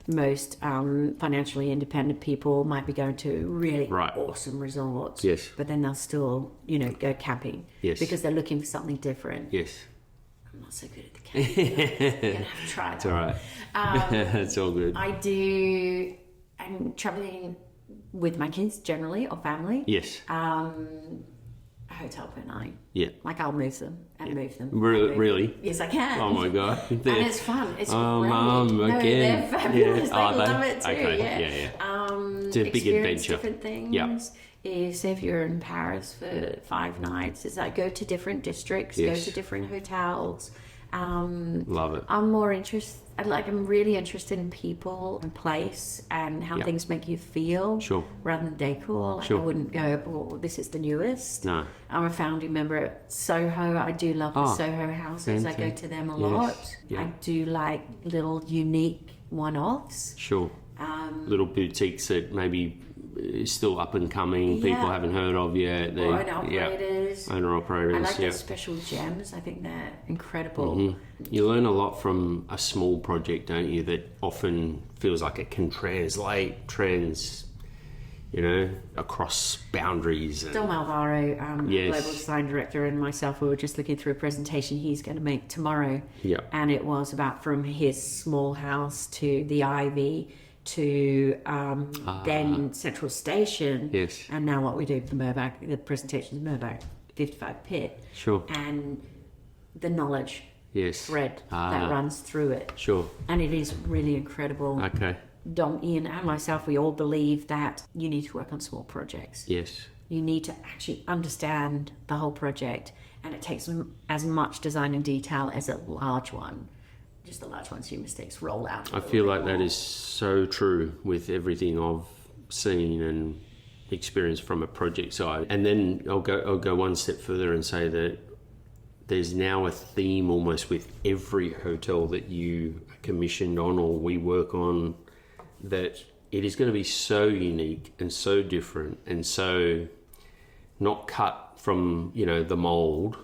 most financially independent people might be going to really awesome resorts. Yes. But then they'll still, go camping. Yes. Because they're looking for something different. Yes. I'm not so good at the camping. You're gonna have to try that. It's all right. It's all good. I'm traveling with my kids generally, or family. Yes. A hotel per night. Yeah. Like I'll move them and move them. Really? Yes, I can. Oh my God. And it's fun. It's great. Mum, No, again. they're fabulous. Yeah. They love it too. Okay. Yeah. It's a big Experience adventure. Different things. Yeah. Is if you're in Paris for 5 nights, is like go to different districts, Yes. go to different hotels. Love it. I'm really interested in people and place and how things make you feel. Sure. Rather than decor. Like I wouldn't go, oh, this is the newest. No. I'm a founding member at Soho. I do love the Soho houses. I go to them a lot. Yeah. I do like little unique one-offs. Sure. Little boutiques that maybe is still up and coming, people haven't heard of yet. Owner-operators. Owner-operators, I like those special gems. I think they're incredible. Mm-hmm. You learn a lot from a small project, don't you, that often feels like it can translate trends, across boundaries. Del Malvaro, Yes. global design director, and myself, we were just looking through a presentation he's going to make tomorrow. Yeah. And it was about from his small house to the Ivy to then Central Station. Yes. And now what we do for the presentation is Mirbeck 55 Pit. Sure. And the knowledge thread that runs through it. Sure. And it is really incredible. Okay. Dom, Ian and myself, we all believe that you need to work on small projects. Yes. You need to actually understand the whole project, and it takes as much design and detail as a large one. Just the large ones, your mistakes roll out. I feel like that is so true with everything I've seen and experienced from a project side. And then I'll go one step further and say that there's now a theme almost with every hotel that you are commissioned on or we work on, that it is going to be so unique and so different and so not cut from, the mold,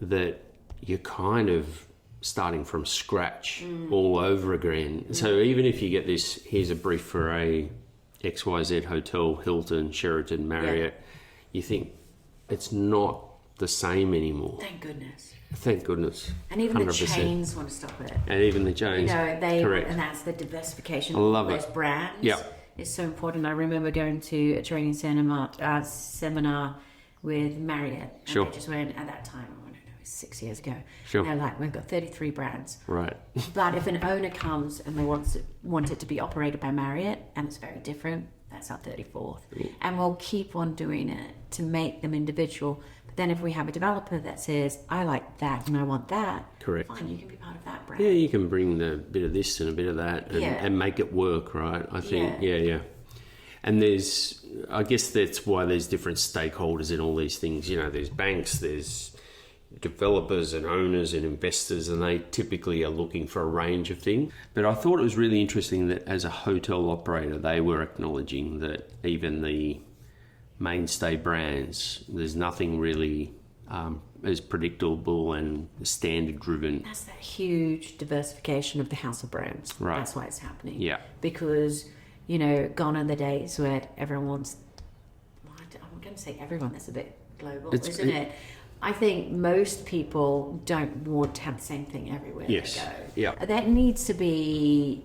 that you're kind of starting from scratch all over again. So even if you get this, here's a brief for a XYZ hotel, Hilton, Sheraton, Marriott, you think it's not the same anymore. Thank goodness. Thank goodness. And even 100%. the chains want to stop it. And even the chains. Correct. And that's the diversification I love of those it. brands. Yeah. Is so important. I remember going to a training seminar with Marriott. And Sure. they just went, at that time, 6 years ago. Sure. They're like, we've got 33 brands. Right. But if an owner comes and they want it to be operated by Marriott, and it's very different, that's our 34th. And we'll keep on doing it to make them individual. But then if we have a developer that says, I like that and I want that, Correct. fine, you can be part of that brand. Yeah, you can bring the bit of this and a bit of that and make it work, right? I think, yeah. And I guess that's why there's different stakeholders in all these things. There's banks, there's developers and owners and investors, and they typically are looking for a range of things. But I thought it was really interesting that as a hotel operator, they were acknowledging that even the mainstay brands, there's nothing really as predictable and standard driven. That's that huge diversification of the house of brands. Right. That's why it's happening. Yeah. Because, gone are the days where everyone wants, I'm going to say everyone, that's a bit global, isn't it? I think most people don't want to have the same thing everywhere they go. Yeah. That needs to be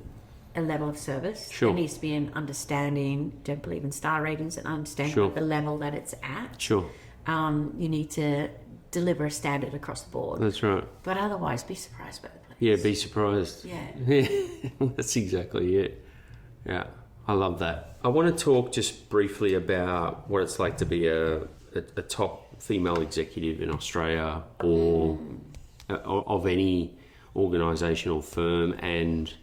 a level of service. Sure. There needs to be an understanding, don't believe in star ratings, and understanding the level that it's at. Sure. You need to deliver a standard across the board. That's right. But otherwise, be surprised by the place. Yeah, be surprised. Yeah. That's exactly it. Yeah, I love that. I want to talk just briefly about what it's like to be a or female executive in Australia, or of any organisational firm and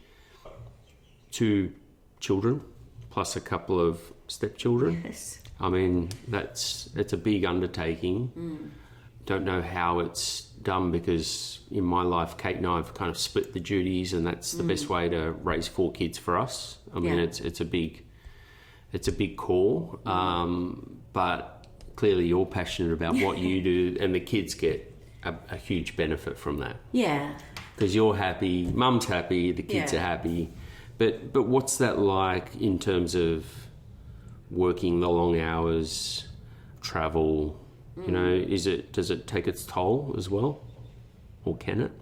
2 children, plus a couple of stepchildren. Yes. I mean, it's a big undertaking. Don't know how it's done, because in my life, Kate and I have kind of split the duties, and that's the best way to raise 4 kids for us. I mean, it's a big call, but clearly you're passionate about what you do, and the kids get a huge benefit from that. Yeah. Because you're happy, mum's happy, the kids are happy. But what's that like in terms of working the long hours, travel? You know, does it take its toll as well, or can it?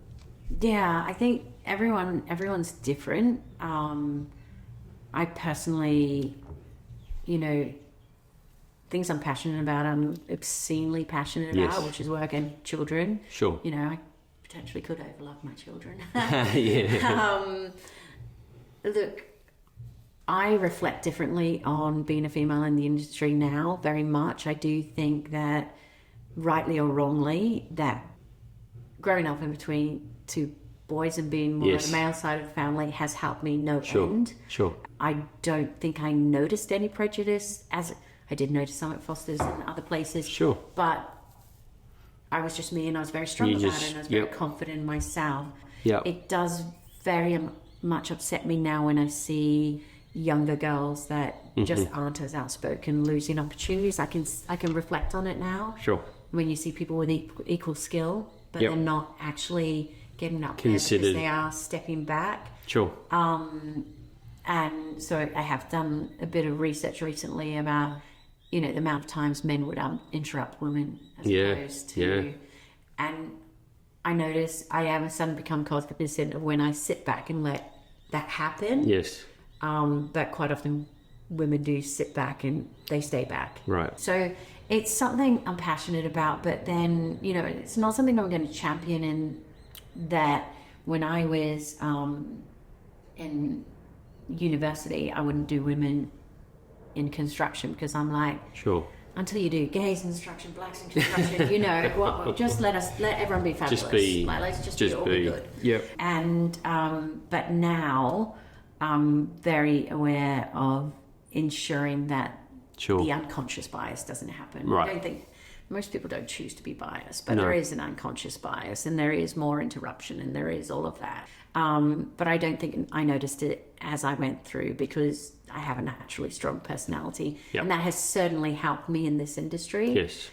Yeah, I think everyone's different. I personally, you know, things I'm passionate about, I'm obscenely passionate about, which is work and children. Sure. You know, I potentially could overlove my children. Yeah. Look, I reflect differently on being a female in the industry now, very much. I do think that, rightly or wrongly, that growing up in between 2 boys and being more on the male side of the family has helped me no end. Sure. I don't think I noticed any prejudice, as I did notice some at Foster's and other places. Sure. But I was just me, and I was very strong about it, and I was very confident in myself. Yeah. It does very much upset me now when I see younger girls that just aren't as outspoken, losing opportunities. I can reflect on it now. Sure. When you see people with equal skill, but they're not actually getting up there because they are stepping back. Sure. And so I have done a bit of research recently about, you know, the amount of times men would interrupt women as opposed to... And I notice I am suddenly become cognizant of when I sit back and let that happen. Yes. But quite often women do sit back and they stay back. Right. So it's something I'm passionate about, but then, you know, it's not something I'm going to champion in that when I was in university, I wouldn't do women in construction, because I'm like, sure, until you do gays in construction, blacks in construction, you know, what, just let everyone be fabulous. Let's just be good. Yep. And but now I'm very aware of ensuring that the unconscious bias doesn't happen. Right. I don't think most people don't choose to be biased, but there is an unconscious bias, and there is more interruption, and there is all of that. But I don't think I noticed it as I went through, because I have a naturally strong personality, and that has certainly helped me in this industry. Yes.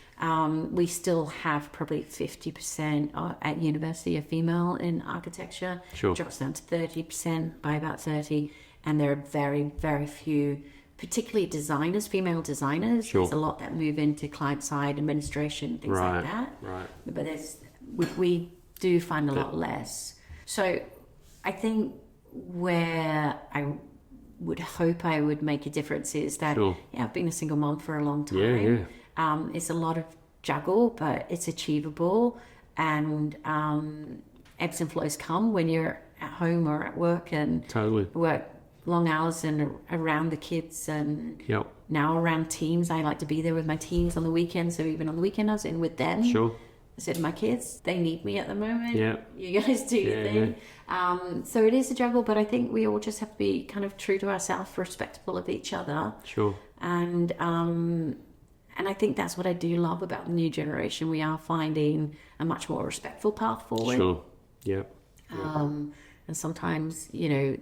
We still have probably 50% at university are female in architecture. Sure. Drops down to 30% by about 30, and there are very, very few, particularly designers, female designers. Sure. There's a lot that move into client-side administration, things like that. Right. But we do find a lot less. So I think where I would hope I would make a difference is that, I've been a single mom for a long time. It's a lot of juggle, but it's achievable, and ebbs and flows come when you're at home or at work, and work long hours and around the kids, and now around teams. I like to be there with my teams on the weekend, so even on the weekend I was in with them. Sure. I said to my kids, they need me at the moment. Yeah. You guys do your thing. So it is a juggle, but I think we all just have to be kind of true to ourselves, respectful of each other. Sure. And I think that's what I do love about the new generation. We are finding a much more respectful path forward. Sure. Yeah. And sometimes, you know,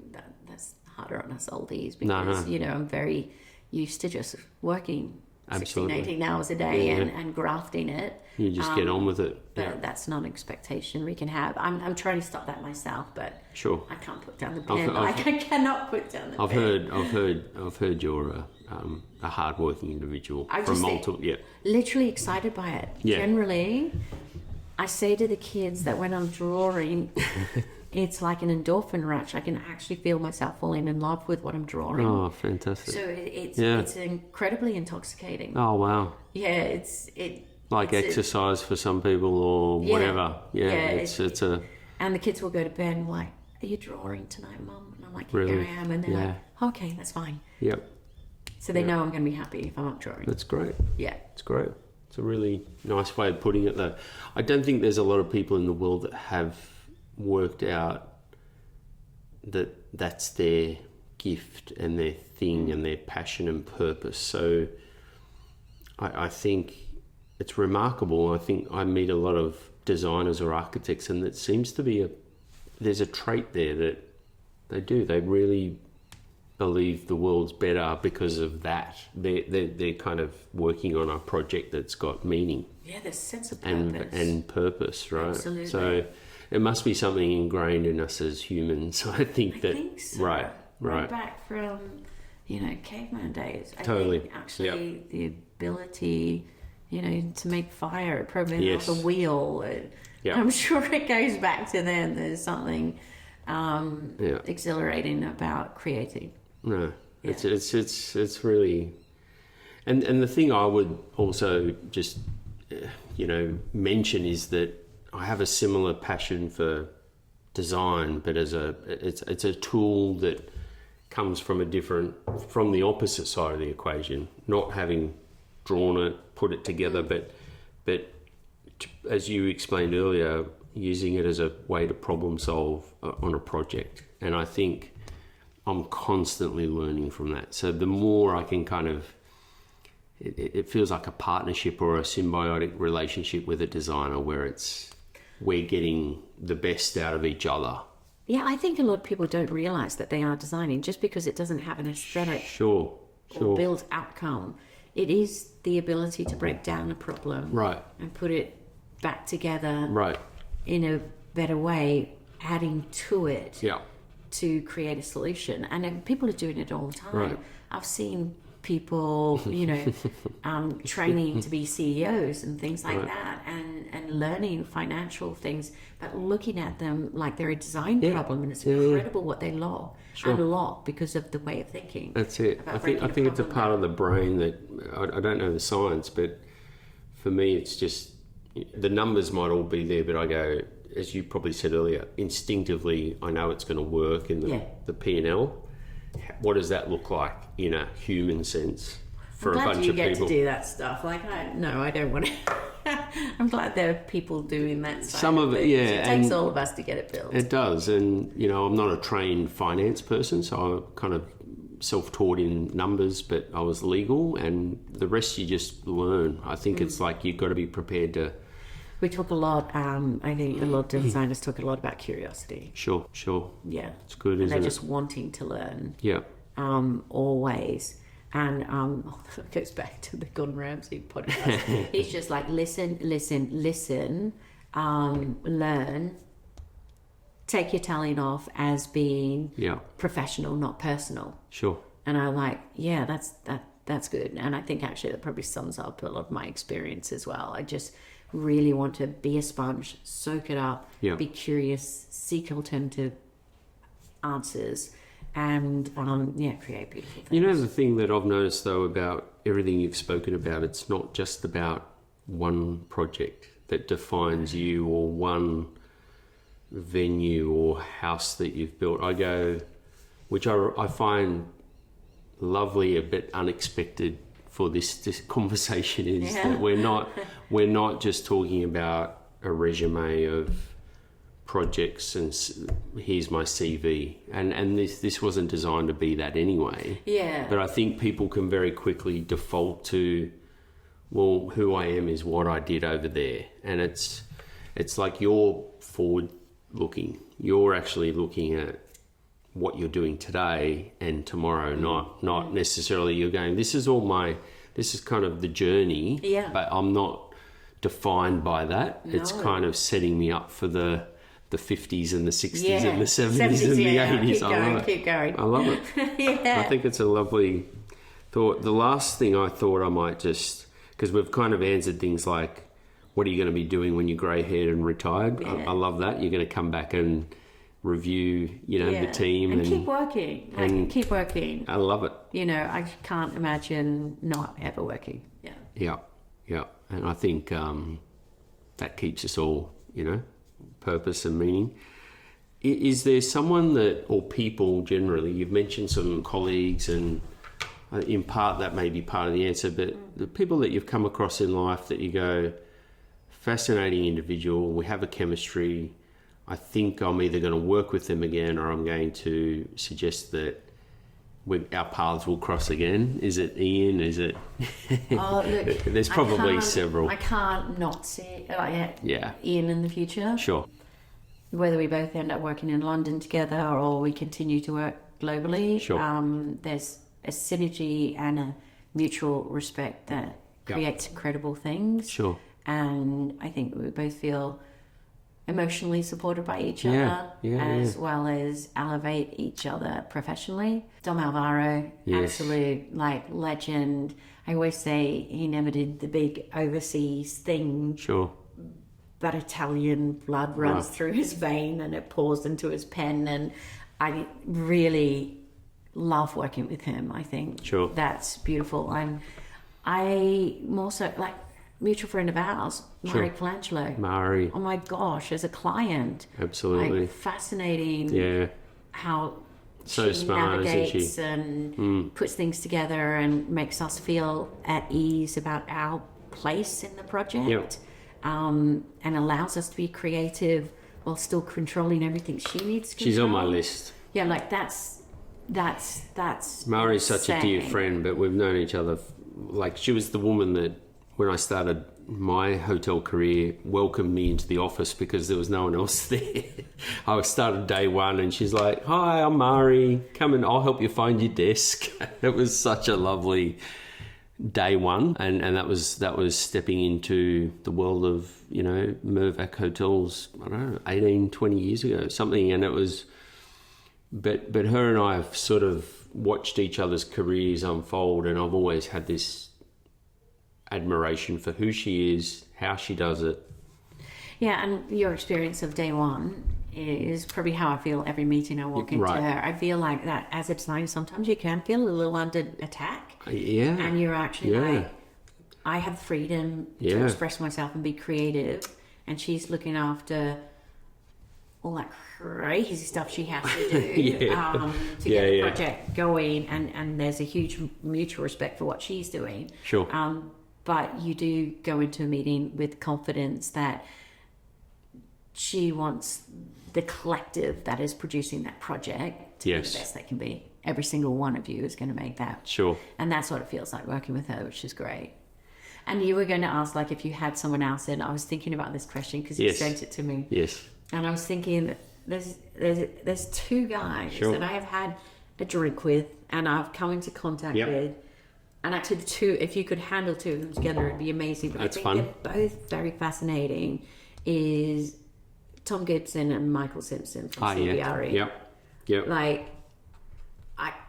that's harder on us oldies, because, you know, I'm very used to just working 16, 18 hours a day and grafting it. You just get on with it. But that's not an expectation we can have. I'm trying to stop that myself, but I can't put down the pen. I cannot put down the pen. I've heard you're a hardworking individual. Literally excited by it. Yeah. Generally, I say to the kids that when I'm drawing, it's like an endorphin rush. I can actually feel myself falling in love with what I'm drawing. Oh, fantastic. So it's incredibly intoxicating. Oh, wow. Yeah, it's exercise for some people, or whatever. It's a... And the kids will go to bed and like, are you drawing tonight, Mum? And I'm like, really? Here I am. And they're like, okay, that's fine. Yep. So they know I'm going to be happy if I'm not drawing. That's great. Yeah. It's great. It's a really nice way of putting it, though. I don't think there's a lot of people in the world that have worked out that that's their gift and their thing and their passion and purpose. So I think it's remarkable. I think I meet a lot of designers or architects, and it seems to be there's a trait there that they really believe the world's better because of that. They're kind of working on a project that's got meaning. Yeah, there's sense of purpose. And purpose, right? Absolutely. So it must be something ingrained in us as humans. I think so. Right back from, caveman days. Totally. I think actually the ability, to make fire, probably off a wheel. I'm sure it goes back to then. There's something exhilarating about creating. No, it's really, and the thing I would also just mention is that I have a similar passion for design, but it's a tool that comes from the opposite side of the equation, not having drawn it, put it together, but as you explained earlier, using it as a way to problem solve on a project. And I think I'm constantly learning from that. So the more I can it feels like a partnership or a symbiotic relationship with a designer where we're getting the best out of each other. Yeah, I think a lot of people don't realise that they are designing just because it doesn't have an aesthetic or build outcome. It is the ability to break down a problem and put it back together in a better way, adding to it to create a solution. And people are doing it all the time. Right. I've seen people, training to be CEOs and things like that, and learning financial things, but looking at them like they're a design problem, and it's incredible what they unlock because of the way of thinking. That's it. I think it's a part of the brain that I don't know the science, but for me, it's just the numbers might all be there, but I go, as you probably said earlier, instinctively, I know it's going to work in the P&L. What does that look like in a human sense for a bunch of people? I'm glad you get to do that stuff. I don't want to. I'm glad there are people doing that stuff. Some of it, yeah. It takes all of us to get it built. It does. And, I'm not a trained finance person, so I'm kind of self-taught in numbers, but I was legal, and the rest you just learn. I think it's like you've got to be prepared to... We talk a lot, I think a lot of designers talk a lot about curiosity. Sure. Yeah. It's good, isn't it? And they're just wanting to learn. Yeah. Always. And that goes back to the Gordon Ramsay podcast. He's just like, listen, learn, take your talent off as being professional, not personal. Sure. And I'm like, yeah, that's good. And I think actually that probably sums up a lot of my experience as well. I just really want to be a sponge, soak it up, be curious, seek alternative answers, and create beautiful things. The thing that I've noticed though about everything you've spoken about, it's not just about one project that defines you or one venue or house that you've built. I go, which I find lovely, a bit unexpected for this conversation, is that we're not just talking about a resume of projects and here's my CV, and this wasn't designed to be that anyway. But I think people can very quickly default to, well, who I am is what I did over there, and it's like you're forward looking. You're actually looking at what you're doing today and tomorrow, not necessarily you're going, this is kind of the journey, but I'm not defined by that. No. It's kind of setting me up for the 50s and the 60s and the 70s and the 80s. Keep going. I love it. I think it's a lovely thought. The last thing I thought I might just, because we've kind of answered things like, what are you going to be doing when you're grey-haired and retired? I love that. You're going to come back and reve the team and keep working. Keep working. I love it. I can't imagine not ever working. Yeah. And I think that keeps us all, purpose and meaning. Is there someone or people generally, you've mentioned some colleagues, and in part that may be part of the answer, but the people that you've come across in life that you go, fascinating individual, we have a chemistry, I think I'm either going to work with them again or I'm going to suggest that our paths will cross again. Is it Ian? Is it? Oh, look, there's probably several. I can't not see Ian in the future. Sure. Whether we both end up working in London together or we continue to work globally, sure. There's a synergy and a mutual respect that creates incredible things. Sure. And I think we both feel emotionally supported by each other, as well as elevate each other professionally. Dom Alvaro, absolute legend. I always say he never did the big overseas thing. Sure. But Italian blood runs through his vein and it pours into his pen, and I really love working with him. I think that's beautiful. I more so like mutual friend of ours, Mari Colangelo. Mari. Oh my gosh, as a client. Absolutely. Like, fascinating. Yeah. How so she smart, navigates isn't she? and puts things together and makes us feel at ease about our place in the project. Yep. And allows us to be creative while still controlling everything she needs to control. She's on my list. Yeah, like that's Mari's such a dear friend, but we've known each other. Like, she was the woman that, when I started my hotel career, welcomed me into the office because there was no one else there. I started day one and she's like, "Hi, I'm Mari. Come and I'll help you find your desk." It was such a lovely day one. And that was stepping into the world of, Mirvac Hotels, I don't know, 18, 20 years ago, something. And it was, but her and I have sort of watched each other's careers unfold, and I've always had this admiration for who she is, how she does it. Yeah, and your experience of day one is probably how I feel every meeting I walk into her. I feel like that as a designer, sometimes you can feel a little under attack. Yeah. And you're actually like, I have freedom to express myself and be creative, and she's looking after all that crazy stuff she has to do to get the project going, and there's a huge mutual respect for what she's doing. Sure. But you do go into a meeting with confidence that she wants the collective that is producing that project to be the best they can be. Every single one of you is going to make that. Sure. And that's what it feels like working with her, which is great. And you were going to ask, like, if you had someone else in. I was thinking about this question because you sent it to me. Yes. And I was thinking, there's two guys that I have had a drink with and I've come into contact with. And actually, the two, if you could handle two of them together, it'd be amazing. But that's I think fun. they're both very fascinating. Is Tom Gibson and Michael Simpson from CBRE. Yep. Like,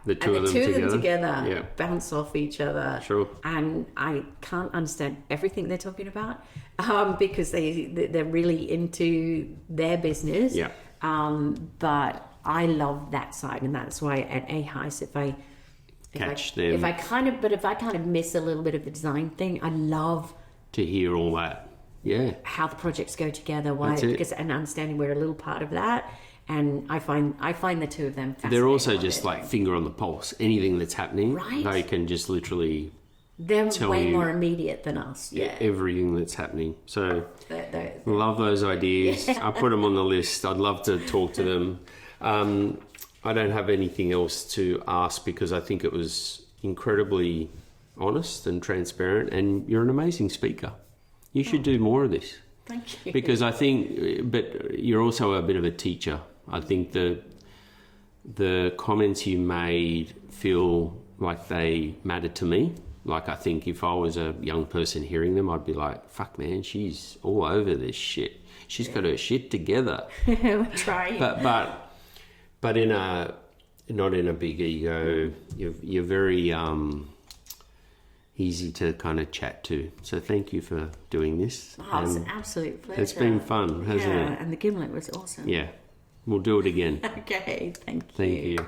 the two of them together bounce off each other. Sure. And I can't understand everything they're talking about because they're really into their business. Yeah. But I love that side, and that's why at AHICE, if I kind of miss a little bit of the design thing, I love to hear all that. Yeah. How the projects go together, and understanding we're a little part of that. And I find the two of them fascinating. They're also just like finger on the pulse. Anything that's happening, they can just literally They're way more immediate than us. Yeah. Everything that's happening. So love those ideas. I put them on the list. I'd love to talk to them. I don't have anything else to ask because I think it was incredibly honest and transparent, and you're an amazing speaker. You should do more of this. Thank you. Because I think, but you're also a bit of a teacher. I think the comments you made feel like they matter to me. Like, I think if I was a young person hearing them, I'd be like, fuck man, she's all over this shit. She's got her shit together. We're trying. But in a, not in a big ego, you're very easy to kind of chat to. So thank you for doing this. Oh, it's an absolute pleasure. It's been fun, hasn't it? Yeah, and the gimlet was awesome. Yeah. We'll do it again. Okay, thank you. Thank you.